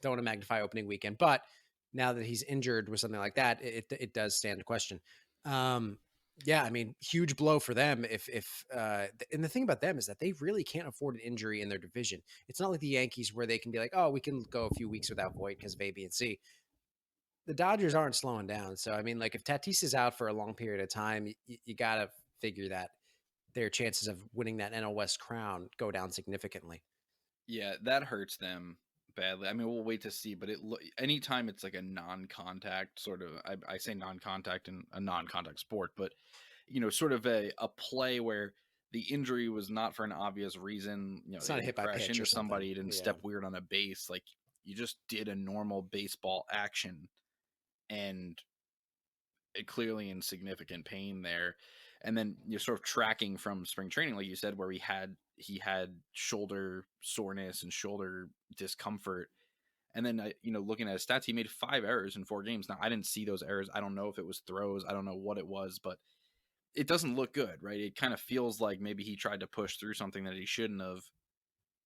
don't want to magnify opening weekend, but now that he's injured with something like that, it does stand to question. Yeah, I mean, huge blow for them. And the thing about them is that they really can't afford an injury in their division. It's not like the Yankees where they can be like, oh, we can go a few weeks without Voit because of A, B, and C. The Dodgers aren't slowing down. So, I mean, like if Tatis is out for a long period of time, you got to figure that their chances of winning that NL West crown go down significantly. Yeah, that hurts them badly. I mean, we'll wait to see, but anytime it's like a non-contact sort of, I say non-contact in a non-contact sport, but sort of a play where the injury was not for an obvious reason. It's not a hit by crash pitch into or something. somebody, you didn't Yeah. step weird on a base, like you just did a normal baseball action, and it clearly in significant pain there. And then you're sort of tracking from spring training, like you said, where he had shoulder soreness and shoulder discomfort. And then, looking at his stats, he made 5 errors in 4 games. Now, I didn't see those errors. I don't know if it was throws. I don't know what it was, but it doesn't look good, right? It kind of feels like maybe he tried to push through something that he shouldn't have,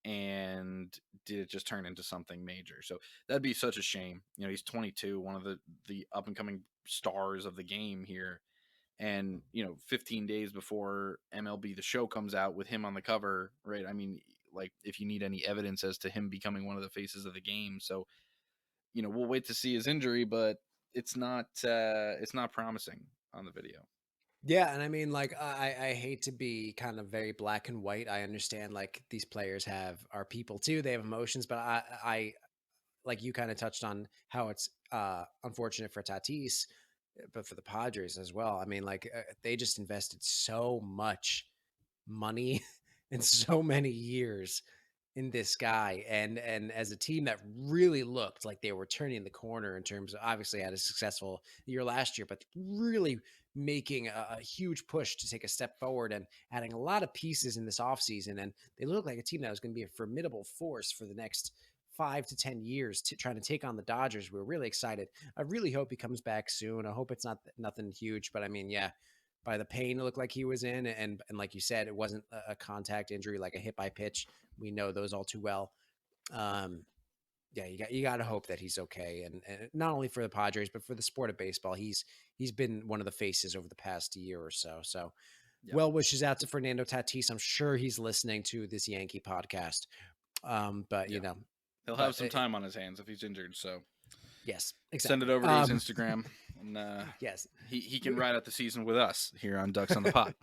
and did it just turn into something major? So that'd be such a shame. He's 22, one of the up and coming stars of the game here. And 15 days before MLB The Show comes out with him on the cover, right? I mean, like if you need any evidence as to him becoming one of the faces of the game. So we'll wait to see his injury, but it's not promising on the video. Yeah, and I mean, like, I hate to be kind of very black and white. I understand, like, these players are people too. They have emotions, but I like you kind of touched on how it's unfortunate for Tatis, but for the Padres as well. I mean, like, they just invested so much money and so many years in this guy, and as a team that really looked like they were turning the corner in terms of, obviously had a successful year last year, but really making a huge push to take a step forward and adding a lot of pieces in this offseason. And they look like a team that was going to be a formidable force for the next 5 to 10 years, trying to take on the Dodgers. We're really excited. I really hope he comes back soon. I hope it's not nothing huge, but I mean, yeah, by the pain it looked like he was in, and like you said, it wasn't a contact injury like a hit by pitch. We know those all too well. Yeah, you got to hope that he's okay, and not only for the Padres but for the sport of baseball. He's been one of the faces over the past year or so. So, Yep. well wishes out to Fernando Tatis. I'm sure he's listening to this Yankee podcast. But Yeah. you know, He'll have some time on his hands if he's injured. So yes, exactly. send it over to his Instagram, and yes, he can ride out the season with us here on Ducks on the Pot.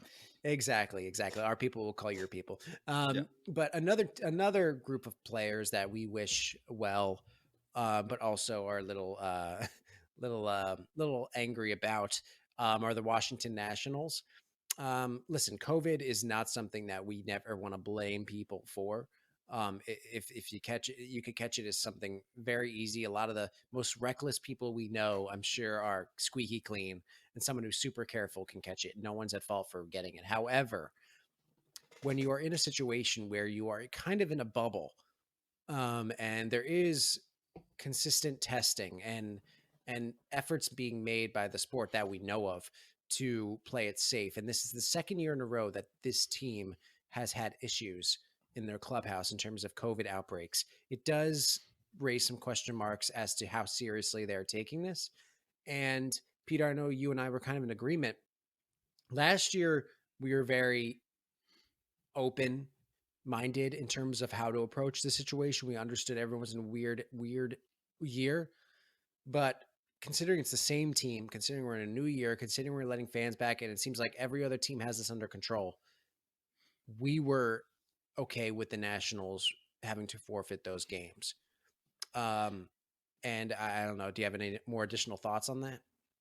Exactly. Our people will call your people. Yeah. But another group of players that we wish well, but also are a little little angry about, are the Washington Nationals. Listen, COVID is not something that we never want to blame people for. If you catch it, you could catch it as something very easy. A lot of the most reckless people we know, I'm sure, are squeaky clean, and someone who's super careful can catch it. No one's at fault for getting it. However, when you are in a situation where you are kind of in a bubble, and there is consistent testing, and and efforts being made by the sport that we know of to play it safe. And this is the second year in a row that this team has had issues in their clubhouse in terms of COVID outbreaks. It does raise some question marks as to how seriously they're taking this. And Peter, I know you and I were kind of in agreement. Last year, we were very open minded in terms of how to approach the situation. We understood everyone was in a weird year. But considering it's the same team, considering we're in a new year, considering we're letting fans back in, it seems like every other team has this under control. We were okay with the Nationals having to forfeit those games. And I don't know. Do you have any more additional thoughts on that?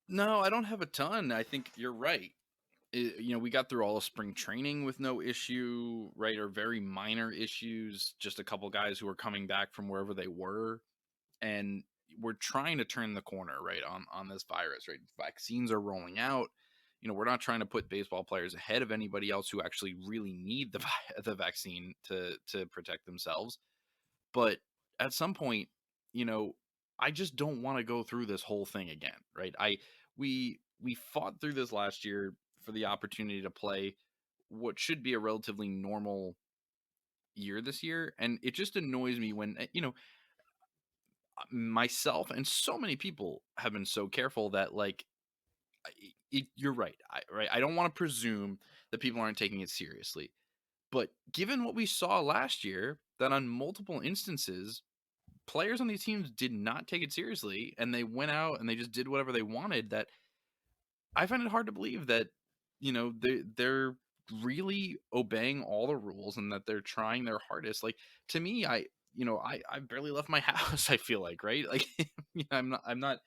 No, I don't have a ton. I think you're right. We got through all of spring training with no issue, right? Or very minor issues, just a couple guys who were coming back from wherever they were. And we're trying to turn the corner, right, on this virus, right? Vaccines are rolling out. We're not trying to put baseball players ahead of anybody else who actually really need the vaccine to protect themselves. But at some point, I just don't want to go through this whole thing again, right? We fought through this last year for the opportunity to play what should be a relatively normal year this year, and it just annoys me when myself and so many people have been so careful that you're right. I don't want to presume that people aren't taking it seriously, but given what we saw last year, that on multiple instances players on these teams did not take it seriously and they went out and they just did whatever they wanted, that I find it hard to believe that they're really obeying all the rules and that they're trying their hardest. Like, to me, I barely left my house. I feel like, right, like I'm not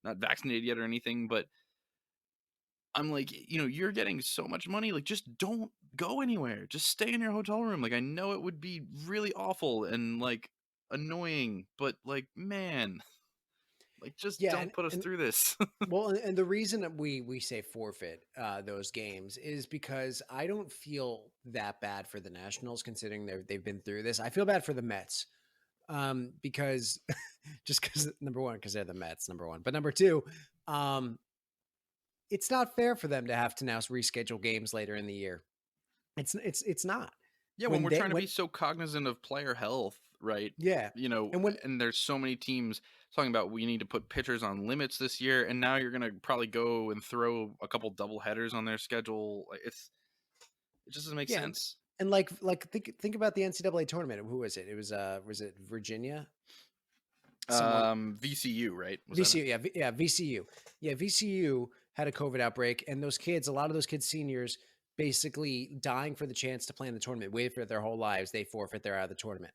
vaccinated yet or anything, but I'm like, you're getting so much money, like, just don't go anywhere, just stay in your hotel room. Like, I know it would be really awful and like annoying, but like, man, like, just Yeah, don't put us and through this. well, and the reason that we say forfeit those games is because I don't feel that bad for the Nationals considering they've been through this. I feel bad for the Mets because just because number one, because they're the Mets, number one, but number two, um, it's not fair for them to have to now reschedule games later in the year. It's not. Yeah, when we're trying to be so cognizant of player health, right? Yeah, and when And there's so many teams talking about we need to put pitchers on limits this year, and now you're gonna probably go and throw a couple double headers on their schedule. Like, it just doesn't make yeah, sense. and think about the NCAA tournament. Who was it? It was it Virginia? VCU, right? Was VCU, yeah, VCU, yeah, VCU had a COVID outbreak, and those kids, a lot of those kids, seniors, basically dying for the chance to play in the tournament, waited for their whole lives. They forfeit, they're out of the tournament.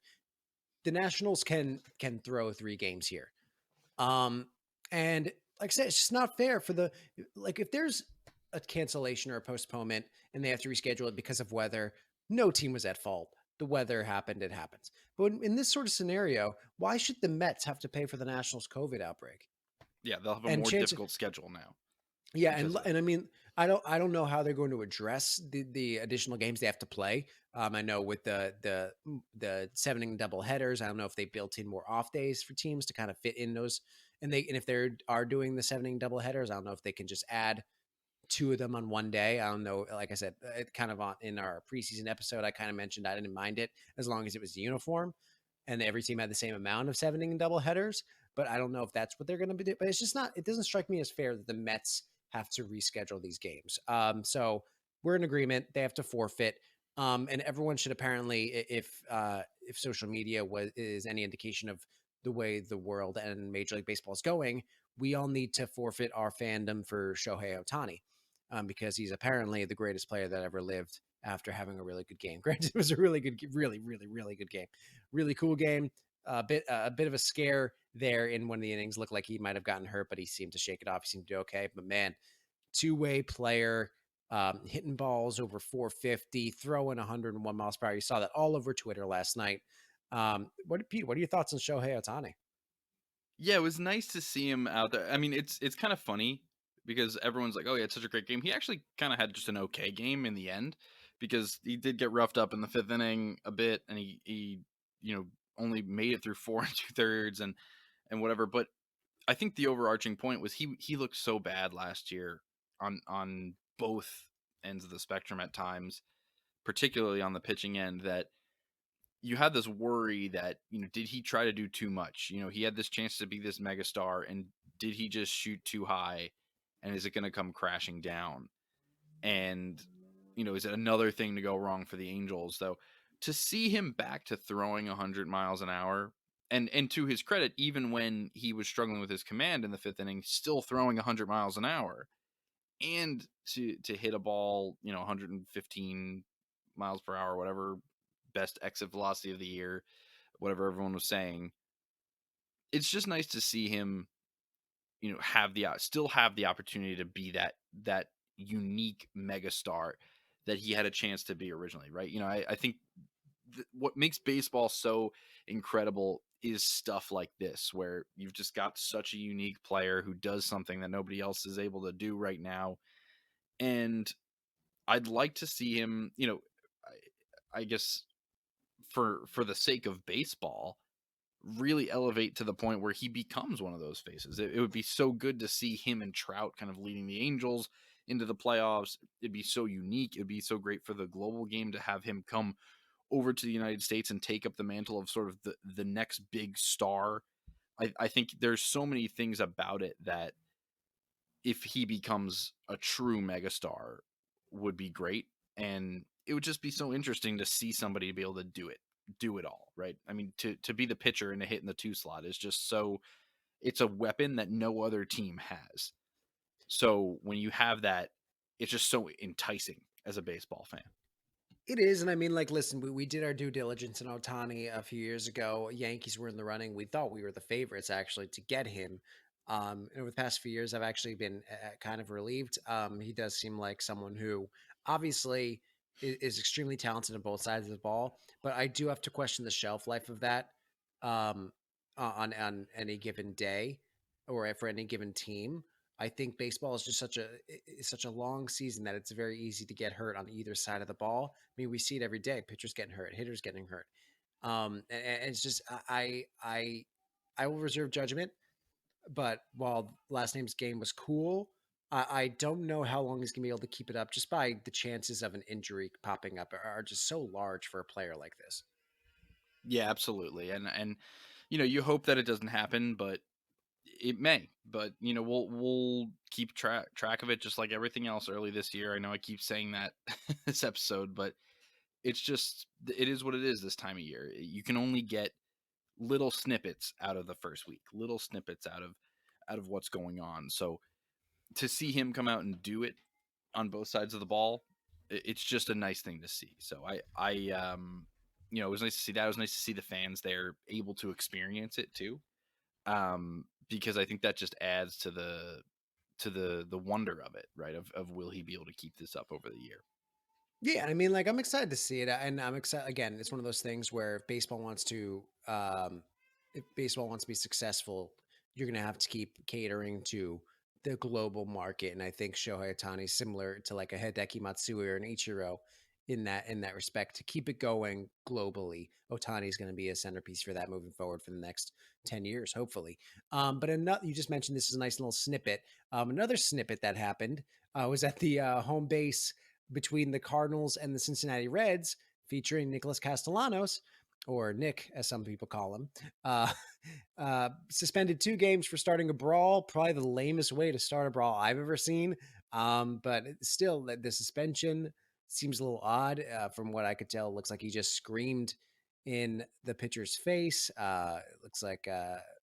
The Nationals can throw 3 games here, and like I said, it's just not fair for if there's a cancellation or a postponement and they have to reschedule it because of weather. No team was at fault. The weather happened, it happens. But in this sort of scenario, why should the Mets have to pay for the Nationals COVID outbreak? Yeah, they'll have a And more difficult schedule now. yeah, and I mean, I don't know how they're going to address the additional games they have to play. I know with the 7 inning double headers, I don't know if they built in more off days for teams to kind of fit in those, and if they are doing the 7 inning double headers, I don't know if they can just add 2 of them on one day. I don't know. Like I said, it kind of in our preseason episode, I kind of mentioned I didn't mind it as long as it was uniform and every team had the same amount of 7 inning double headers. But I don't know if that's what they're going to be doing. But it's just not. It doesn't strike me as fair that the Mets have to reschedule these games. So we're in agreement. They have to forfeit. And everyone should apparently, if social media is any indication of the way the world and Major League Baseball is going, we all need to forfeit our fandom for Shohei Ohtani. Because he's apparently the greatest player that ever lived after having a really good game. Granted, it was a really good, really, really, really good game. Really cool game. A bit of a scare there in one of the innings. Looked like he might have gotten hurt, but he seemed to shake it off. He seemed to do okay. But man, two-way player, hitting balls over 450, throwing 101 miles per hour. You saw that all over Twitter last night. What are your thoughts on Shohei Ohtani? Yeah, it was nice to see him out there. I mean, it's kind of funny because everyone's like, "Oh yeah, it's such a great game." He actually kind of had just an okay game in the end because he did get roughed up in the 5th inning a bit, and he only made it through 4 2/3 and whatever. But I think the overarching point was he looked so bad last year on both ends of the spectrum at times, particularly on the pitching end, that you had this worry that, did he try to do too much? He had this chance to be this megastar, and did he just shoot too high, and is it going to come crashing down? And, is it another thing to go wrong for the Angels? Though, to see him back to throwing 100 miles an hour, and to his credit, even when he was struggling with his command in the fifth inning, still throwing 100 miles an hour, and to hit a ball, 115 miles per hour, whatever, best exit velocity of the year, whatever everyone was saying. It's just nice to see him, still have the opportunity to be that unique megastar that he had a chance to be originally, right? I think what makes baseball so incredible is stuff like this, where you've just got such a unique player who does something that nobody else is able to do right now. And I'd like to see him, I guess for the sake of baseball, really elevate to the point where he becomes one of those faces. It would be so good to see him and Trout kind of leading the Angels into the playoffs. It'd be so unique. It'd be so great for the global game to have him come over to the United States and take up the mantle of sort of the next big star. I think there's so many things about it that, if he becomes a true megastar, would be great. And it would just be so interesting to see somebody be able to do it all, right? I mean, to be the pitcher and to hit in the 2 slot is just so, it's a weapon that no other team has. So when you have that, it's just so enticing as a baseball fan. It is, and I mean, like, listen, we did our due diligence in Otani a few years ago. Yankees were in the running. We thought we were the favorites actually to get him. And over the past few years, I've actually been kind of relieved. He does seem like someone who obviously is extremely talented on both sides of the ball, but I do have to question the shelf life of that on any given day or for any given team. I think baseball is just such a long season that it's very easy to get hurt on either side of the ball. I mean, we see it every day: pitchers getting hurt, hitters getting hurt. And it's just I will reserve judgment. But while last name's game was cool, I don't know how long he's gonna be able to keep it up. Just by the chances of an injury popping up are just so large for a player like this. Yeah, absolutely. And you hope that it doesn't happen, but it may. But we'll keep track of it, just like everything else early this year. I know I keep saying that this episode, but it is what it is this time of year. You can only get little snippets out of the first week, little snippets out of what's going on. So to see him come out and do it on both sides of the ball, it's just a nice thing to see. So it was nice to see that. It was nice to see the fans there able to experience it too, because I think that just adds to the wonder of it, right? Of will he be able to keep this up over the year? Yeah, I mean, like, I'm excited to see it, and I'm excited. Again, it's one of those things where if baseball wants to be successful, you're going to have to keep catering to the global market. And I think Shohei Ohtani is similar to like a Hideki Matsui or an Ichiro in that respect. To keep it going globally, Ohtani is going to be a centerpiece for that moving forward for the next 10 years, hopefully. But another, you just mentioned this is a nice little snippet. Another snippet that happened was at the home base between the Cardinals and the Cincinnati Reds, featuring Nicholas Castellanos, or Nick, as some people call him, suspended 2 games for starting a brawl. Probably the lamest way to start a brawl I've ever seen. But still, the suspension seems a little odd. From what I could tell, it looks like he just screamed in the pitcher's face. It looks like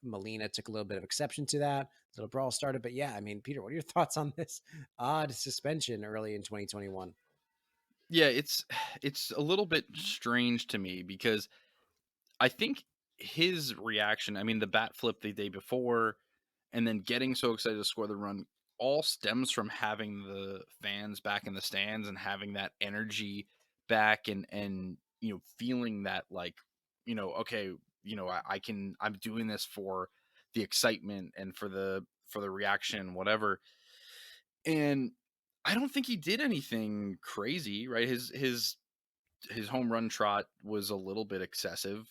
Molina took a little bit of exception to that. Little brawl started, but yeah, I mean, Peter, what are your thoughts on this odd suspension early in 2021? Yeah, it's a little bit strange to me, because I think his reaction, I mean, the bat flip the day before, and then getting so excited to score the run, all stems from having the fans back in the stands and having that energy back, and feeling that, like, okay, I'm doing this for the excitement and for the reaction, whatever. And I don't think he did anything crazy, right? His home run trot was a little bit excessive,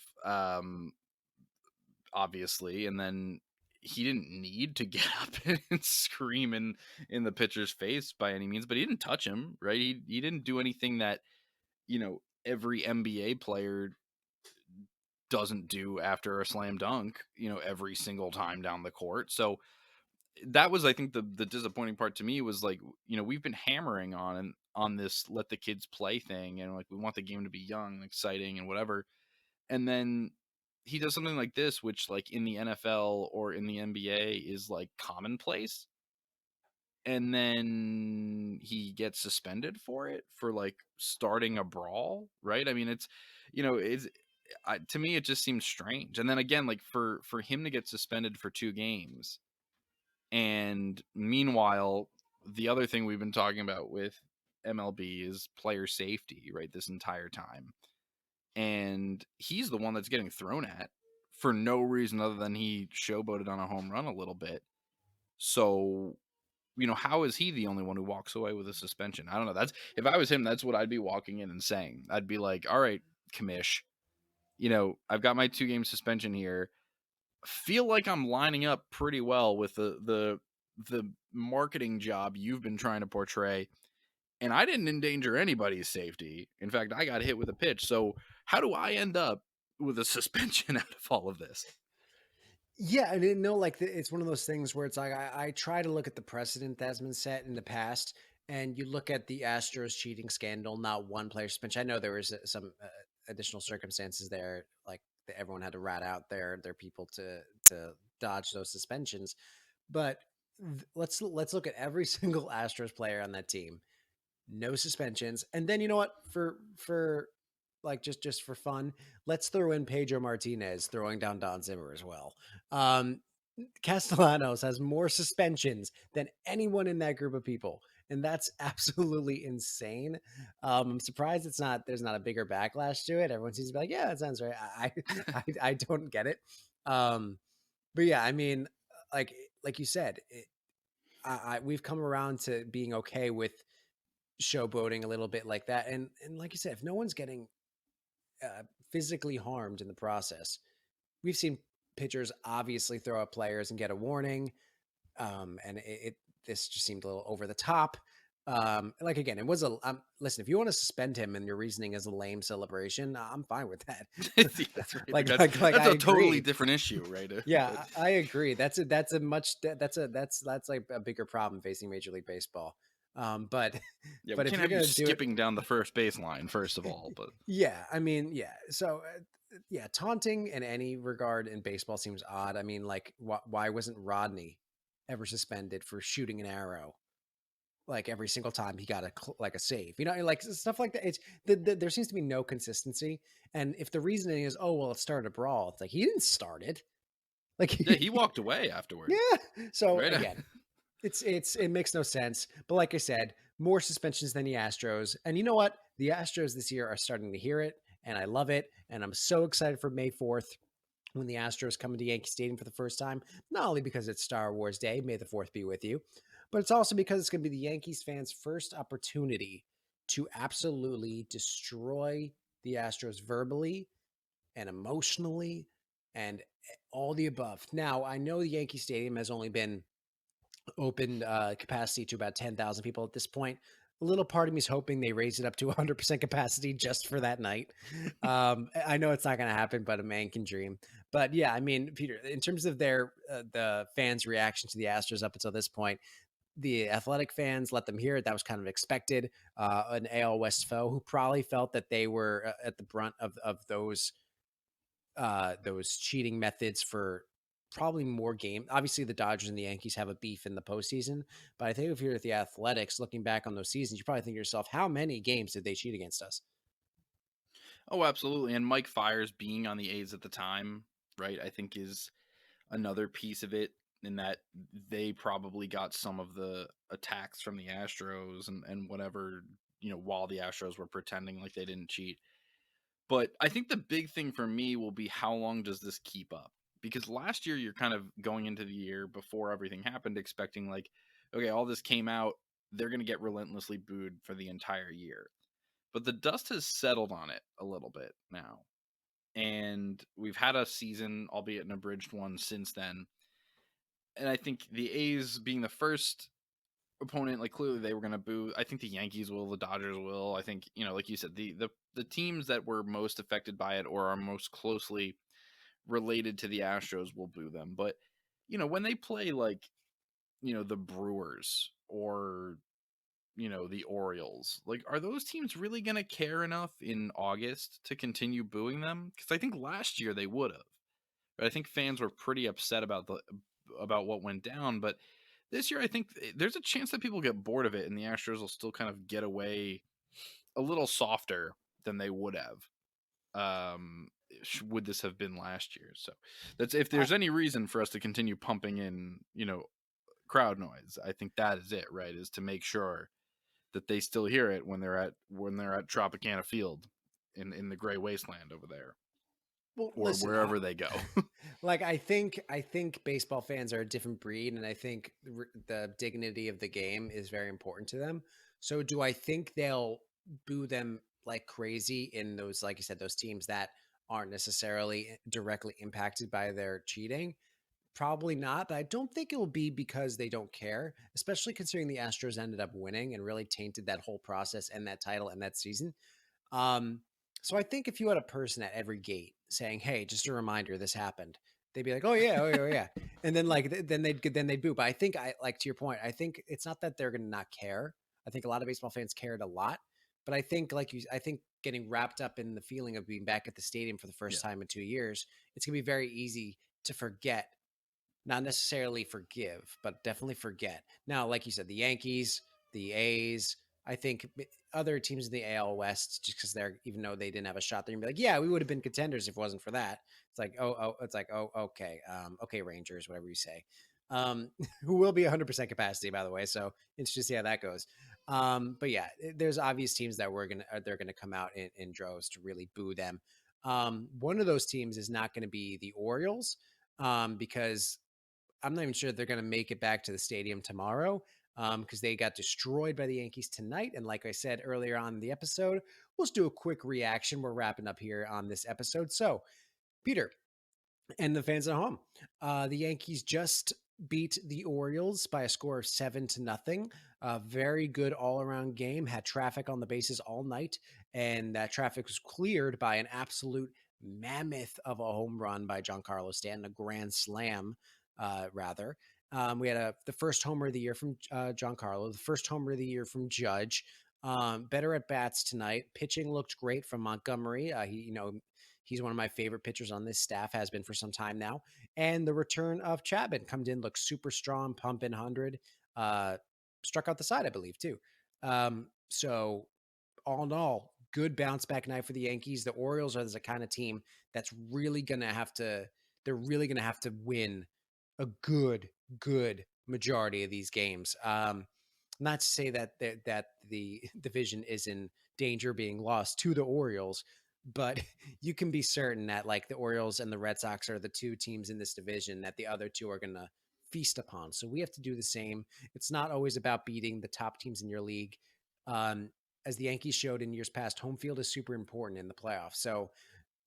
obviously, and then he didn't need to get up and scream in the pitcher's face by any means, but he didn't touch him, right? He didn't do anything that, every NBA player doesn't do after a slam dunk, every single time down the court. So that was, I think, the disappointing part to me was like, we've been hammering on this let the kids play thing, and like we want the game to be young and exciting and whatever. And then he does something like this, which like in the NFL or in the NBA is like commonplace. And then he gets suspended for it for like starting a brawl, right? I mean, it's to me it just seems strange. And then again, like for him to get suspended for 2 games, and meanwhile, the other thing we've been talking about with MLB is player safety, right? This entire time, and he's the one that's getting thrown at for no reason other than he showboated on a home run a little bit. So, how is he the only one who walks away with a suspension? I don't know. That's if I was him, that's what I'd be walking in and saying. I'd be like, all right, commish, I've got my 2-game suspension here. Feel like I'm lining up pretty well with the marketing job you've been trying to portray, and I didn't endanger anybody's safety. In fact, I got hit with a pitch. So how do I end up with a suspension out of all of this? Yeah, I didn't know. Like, it's one of those things where it's like I try to look at the precedent that's been set in the past, and you look at the Astros cheating scandal. Not one player suspension. I know there was some additional circumstances there, like that everyone had to rat out their people to dodge those suspensions. But let's look at every single Astros player on that team. No suspensions, and then you know what? For like just for fun, let's throw in Pedro Martinez throwing down Don Zimmer as well. Um, Castellanos has more suspensions than anyone in that group of people, and that's absolutely insane. I'm surprised there's not a bigger backlash to it. Everyone seems to be like, yeah, that sounds right. I don't get it. But yeah, I mean, like you said, we've come around to being okay with showboating a little bit like that, and like you said, if no one's getting physically harmed in the process. We've seen pitchers obviously throw up players and get a warning, and this just seemed a little over the top. Like again, it was listen. If you want to suspend him and your reasoning is a lame celebration, I'm fine with that. Yeah, that's right. like that's I a totally agree. different issue, right? Yeah, I agree. That's like a bigger problem facing Major League Baseball. But Yeah, but we if can't you're have you gonna do it, skipping down the first baseline, first of all. But yeah, I mean, yeah. So, yeah, taunting in any regard in baseball seems odd. I mean, like, why wasn't Rodney ever suspended for shooting an arrow? Like every single time he got like a save, like stuff like that. It's there seems to be no consistency. And if the reasoning is, oh well, it started a brawl, it's like he didn't start it. Like, yeah, he walked away afterward. yeah. So Right. again, it makes no sense. But like I said, more suspensions than the Astros. And you know what? The Astros this year are starting to hear it, and I love it. And I'm so excited for May 4th when the Astros come into Yankee Stadium for the first time. Not only because it's Star Wars Day, May the 4th be with you, but it's also because it's going to be the Yankees fans' first opportunity to absolutely destroy the Astros verbally and emotionally and all the above. Now, I know the Yankee Stadium has only been open capacity to about 10,000 people at this point. A little part of me is hoping they raise it up to 100% capacity just for that night. I know it's not going to happen, but a man can dream. But yeah, I mean, Peter, in terms of the fans' reaction to the Astros up until this point, the Athletic fans let them hear it. That was kind of expected. An AL West foe who probably felt that they were at the brunt of those cheating methods for probably more game. Obviously, the Dodgers and the Yankees have a beef in the postseason, but I think if you're at the Athletics, looking back on those seasons, you probably think to yourself, how many games did they cheat against us? Oh, absolutely. And Mike Fiers being on the A's at the time, right, I think is another piece of it, in that they probably got some of the attacks from the Astros and whatever, while the Astros were pretending like they didn't cheat. But I think the big thing for me will be, how long does this keep up? Because last year you're kind of going into the year before everything happened expecting like, okay, all this came out, they're going to get relentlessly booed for the entire year. But the dust has settled on it a little bit now. And we've had a season, albeit an abridged one, since then. And I think the A's being the first opponent, like clearly they were going to boo. I think the Yankees will, the Dodgers will. I think, like you said, the teams that were most affected by it or are most closely related to the Astros will boo them. But, when they play like, the Brewers or, the Orioles, like, are those teams really going to care enough in August to continue booing them? Because I think last year they would have. But I think fans were pretty upset about what went down. But this year, I think there's a chance that people get bored of it, and the Astros will still kind of get away a little softer than they would have. Would this have been last year? So that's if there's any reason for us to continue pumping in, crowd noise. I think that is it, right? Is to make sure that they still hear it when they're at Tropicana Field in the gray wasteland over there, Well, or listen, wherever they go. like I think baseball fans are a different breed, and I think the dignity of the game is very important to them. So, do I think they'll boo them like crazy in those, like you said, those teams that aren't necessarily directly impacted by their cheating? Probably not, but I don't think it will be because they don't care, especially considering the Astros ended up winning and really tainted that whole process and that title and that season. Um, so I think if you had a person at every gate saying, "Hey, just a reminder, this happened," they'd be like, "Oh yeah, oh yeah, oh yeah," and then then they'd boo. But I think like to your point, I think it's not that they're going to not care. I think a lot of baseball fans cared a lot, but I think I think getting wrapped up in the feeling of being back at the stadium for the first time in 2 years, it's going to be very easy to forget, not necessarily forgive, but definitely forget. Now, like you said, the Yankees, the A's, I think other teams in the AL West, just because they're, even though they didn't have a shot, they're gonna be like, yeah, we would have been contenders if it wasn't for that. It's like, okay, okay, Rangers, whatever you say, who will be 100% capacity, by the way. So interesting to see how that goes. But yeah, there's obvious teams that they're gonna come out in droves to really boo them. One of those teams is not going to be the Orioles, because I'm not even sure they're going to make it back to the stadium tomorrow, because they got destroyed by the Yankees tonight. And like I said earlier on in the episode, we'll just do a quick reaction. We're wrapping up here on this episode. So, Peter and the fans at home, the Yankees just beat the Orioles by a score of 7-0. A very good all around game. Had traffic on the bases all night, and that traffic was cleared by an absolute mammoth of a home run by Giancarlo Stanton, a grand slam, rather. We had the first homer of the year from Giancarlo, the first homer of the year from Judge. Better at bats tonight. Pitching looked great from Montgomery. He's one of my favorite pitchers on this staff, has been for some time now. And the return of Chapman comes in, looks super strong, pumping 100. Struck out the side, I believe, too. So all in all, good bounce back night for the Yankees. The Orioles are the kind of team that's really going to have to, they're really going to have to win a good majority of these games. Not to say that the division is in danger of being lost to the Orioles, but you can be certain that like the Orioles and the Red Sox are the two teams in this division that the other two are going to feast upon. So we have to do the same. It's not always about beating the top teams in your league. As the Yankees showed in years past, home field is super important in the playoffs. So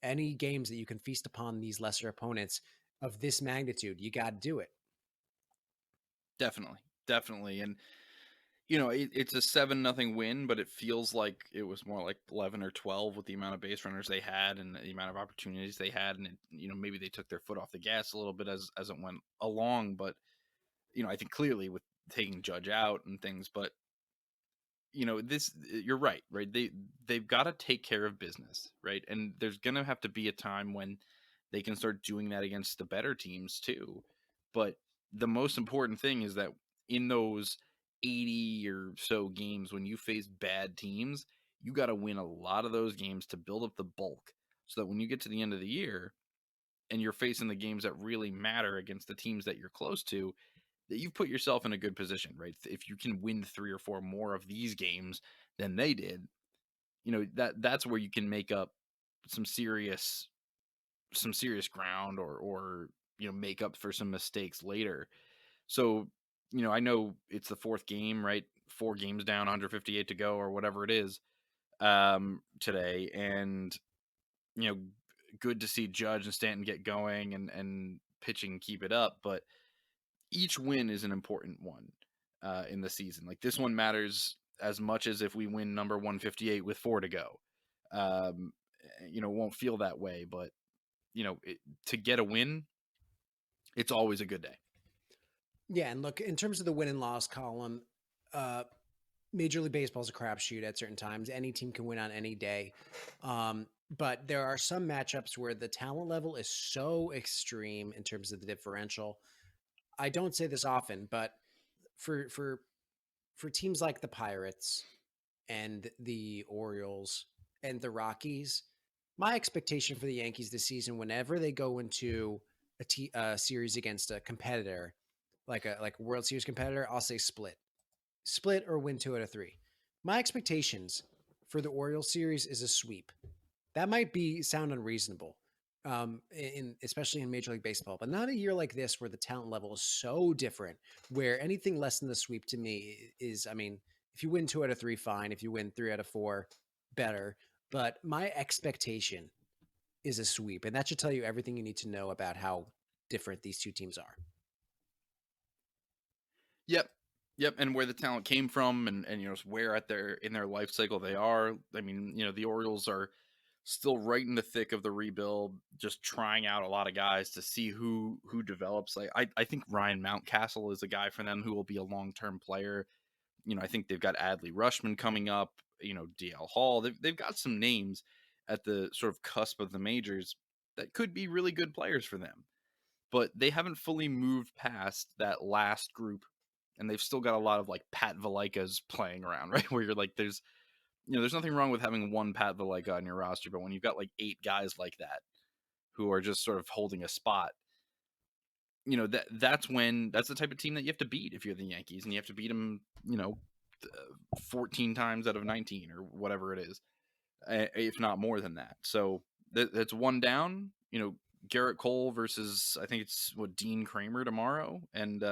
any games that you can feast upon these lesser opponents of this magnitude, you got to do it. Definitely. And it's a 7-0 win, but it feels like it was more like 11 or 12 with the amount of base runners they had and the amount of opportunities they had. And maybe they took their foot off the gas a little bit as it went along. But I think clearly with taking Judge out and things, but you're right? They've got to take care of business, right? And there's gonna have to be a time when they can start doing that against the better teams too. But the most important thing is that in those 80 or so games, when you face bad teams, you got to win a lot of those games to build up the bulk, so that when you get to the end of the year and you're facing the games that really matter against the teams that you're close to, that you've put yourself in a good position, right? If you can win 3 or 4 more of these games than they did, that's where you can make up some serious ground, or make up for some mistakes later. So, I know it's the fourth game, right? 4 games down, 158 to go, or whatever it is, today. And, good to see Judge and Stanton get going and pitching keep it up. But, each win is an important one in the season. Like this one matters as much as if we win number 158 with 4 to go. Um, won't feel that way, but to get a win, it's always a good day. Yeah, and look, in terms of the win and loss column, uh, Major League Baseball is a crapshoot at certain times. Any team can win on any day. But there are some matchups where the talent level is so extreme in terms of the differential. I don't say this often, but for for for teams like the Pirates and the Orioles and the Rockies, my expectation for the Yankees this season, whenever they go into a series against a competitor, like a World Series competitor, I'll say split or win 2 out of 3. My expectations for the Orioles series is a sweep. That might be sound unreasonable, in especially in Major League Baseball, but not a year like this where the talent level is so different. Where anything less than the sweep to me is, I mean, if you win 2 out of 3, fine. If you win 3 out of 4, better. But my expectation is a sweep, and that should tell you everything you need to know about how different these two teams are. Yep. Yep, and where the talent came from, and where in their life cycle they are. I mean, the Orioles are still right in the thick of the rebuild, just trying out a lot of guys to see who develops. Like I think Ryan Mountcastle is a guy for them who will be a long-term player. I think they've got Adley Rushman coming up, DL Hall. They've got some names at the sort of cusp of the majors that could be really good players for them. But they haven't fully moved past that last group, and they've still got a lot of like Pat Valaikas playing around, right? Where you're like, there's nothing wrong with having one Pat Valaika on your roster, but when you've got like 8 guys like that who are just sort of holding a spot, that's the type of team that you have to beat if you're the Yankees, and you have to beat them, 14 times out of 19 or whatever it is, if not more than that. So that's one down. Garrett Cole versus, I think it's Dean Kramer tomorrow, and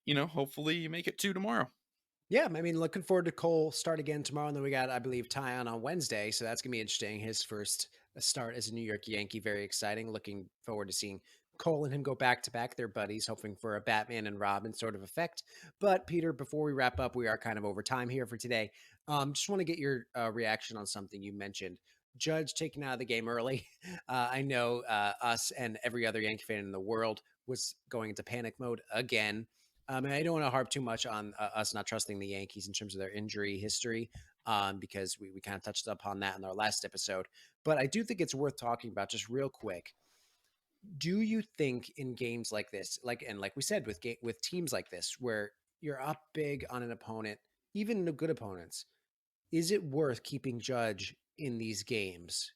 hopefully you make it 2 tomorrow. Yeah, I mean, looking forward to Cole start again tomorrow. And then we got, I believe, Ty on Wednesday. So that's going to be interesting. His first start as a New York Yankee. Very exciting. Looking forward to seeing Cole and him go back to back. They're buddies, hoping for a Batman and Robin sort of effect. But Peter, before we wrap up, we are kind of over time here for today. Just want to get your reaction on something you mentioned. Judge taken out of the game early. I know us and every other Yankee fan in the world was going into panic mode again. And I don't want to harp too much on us not trusting the Yankees in terms of their injury history, because we kind of touched upon that in our last episode. But I do think it's worth talking about just real quick. Do you think in games like this, like we said with teams like this, where you're up big on an opponent, even the good opponents, is it worth keeping Judge in these games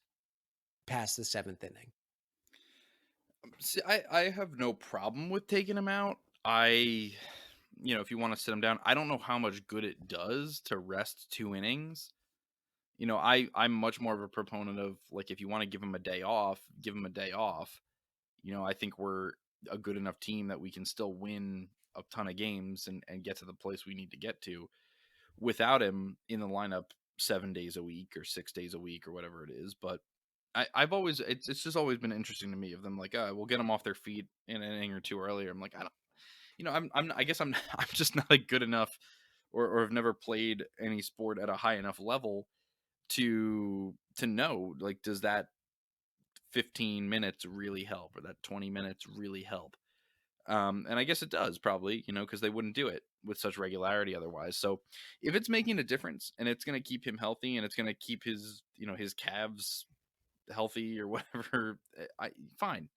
past the 7th inning? See, I have no problem with taking him out. If you want to sit him down, I don't know how much good it does to rest 2 innings. I'm much more of a proponent of, like, if you want to give him a day off, give him a day off. I think we're a good enough team that we can still win a ton of games and get to the place we need to get to without him in the lineup 7 days a week or 6 days a week or whatever it is. But I've always, it's just always been interesting to me of them, like, we'll get them off their feet in an inning or 2 earlier. I'm like, I don't, I guess I'm I'm just not good enough, or have never played any sport at a high enough level to know, like, does that 15 minutes really help, or that 20 minutes really help? And I guess it does, probably, because they wouldn't do it with such regularity otherwise. So if it's making a difference and it's going to keep him healthy and it's going to keep his calves healthy or whatever, fine.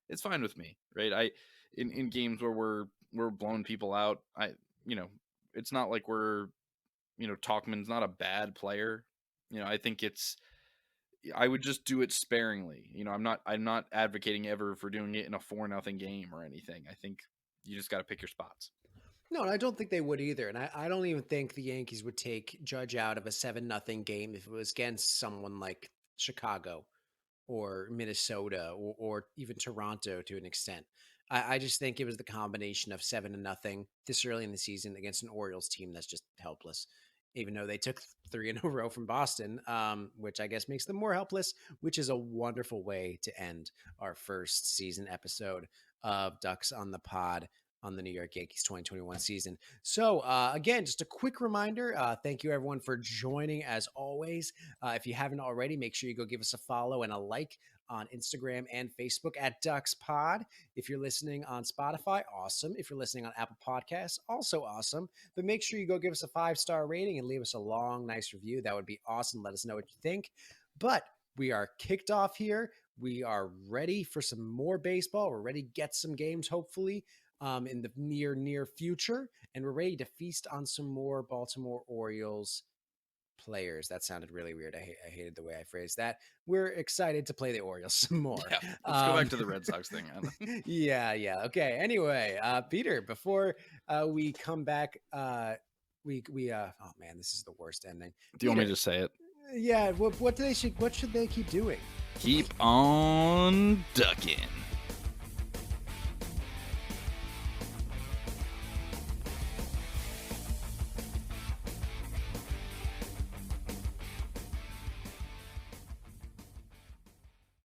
It's fine with me, right? In games where we're blowing people out, it's not like Talkman's not a bad player. I think I would just do it sparingly. I'm not advocating ever for doing it in a 4-0 game or anything. I think you just got to pick your spots. No, I don't think they would either. And I don't even think the Yankees would take Judge out of a 7-0 game if it was against someone like Chicago or Minnesota or even Toronto to an extent. I just think it was the combination of 7-0 this early in the season against an Orioles team that's just helpless. Even though they took 3 in a row from Boston, which I guess makes them more helpless, which is a wonderful way to end our first season episode of Ducks on the Pod on the New York Yankees 2021 season. So again, just a quick reminder. Thank you everyone for joining as always. If you haven't already, make sure you go give us a follow and a like on Instagram and Facebook at Ducks Pod. If you're listening on Spotify, awesome. If you're listening on Apple Podcasts, also awesome. But make sure you go give us a 5-star rating and leave us a long, nice review. That would be awesome. Let us know what you think. But we are kicked off here. We are ready for some more baseball. We're ready to get some games, hopefully, in the near future. And we're ready to feast on some more Baltimore Orioles players. That sounded really weird. I hated the way I phrased that. We're excited to play the Orioles some more. Yeah, let's go back to the Red Sox thing. Yeah. Okay. Anyway, Peter, before we come back, oh man, this is the worst ending. Do you want me to just say it? Yeah. What should they keep doing? Keep on ducking.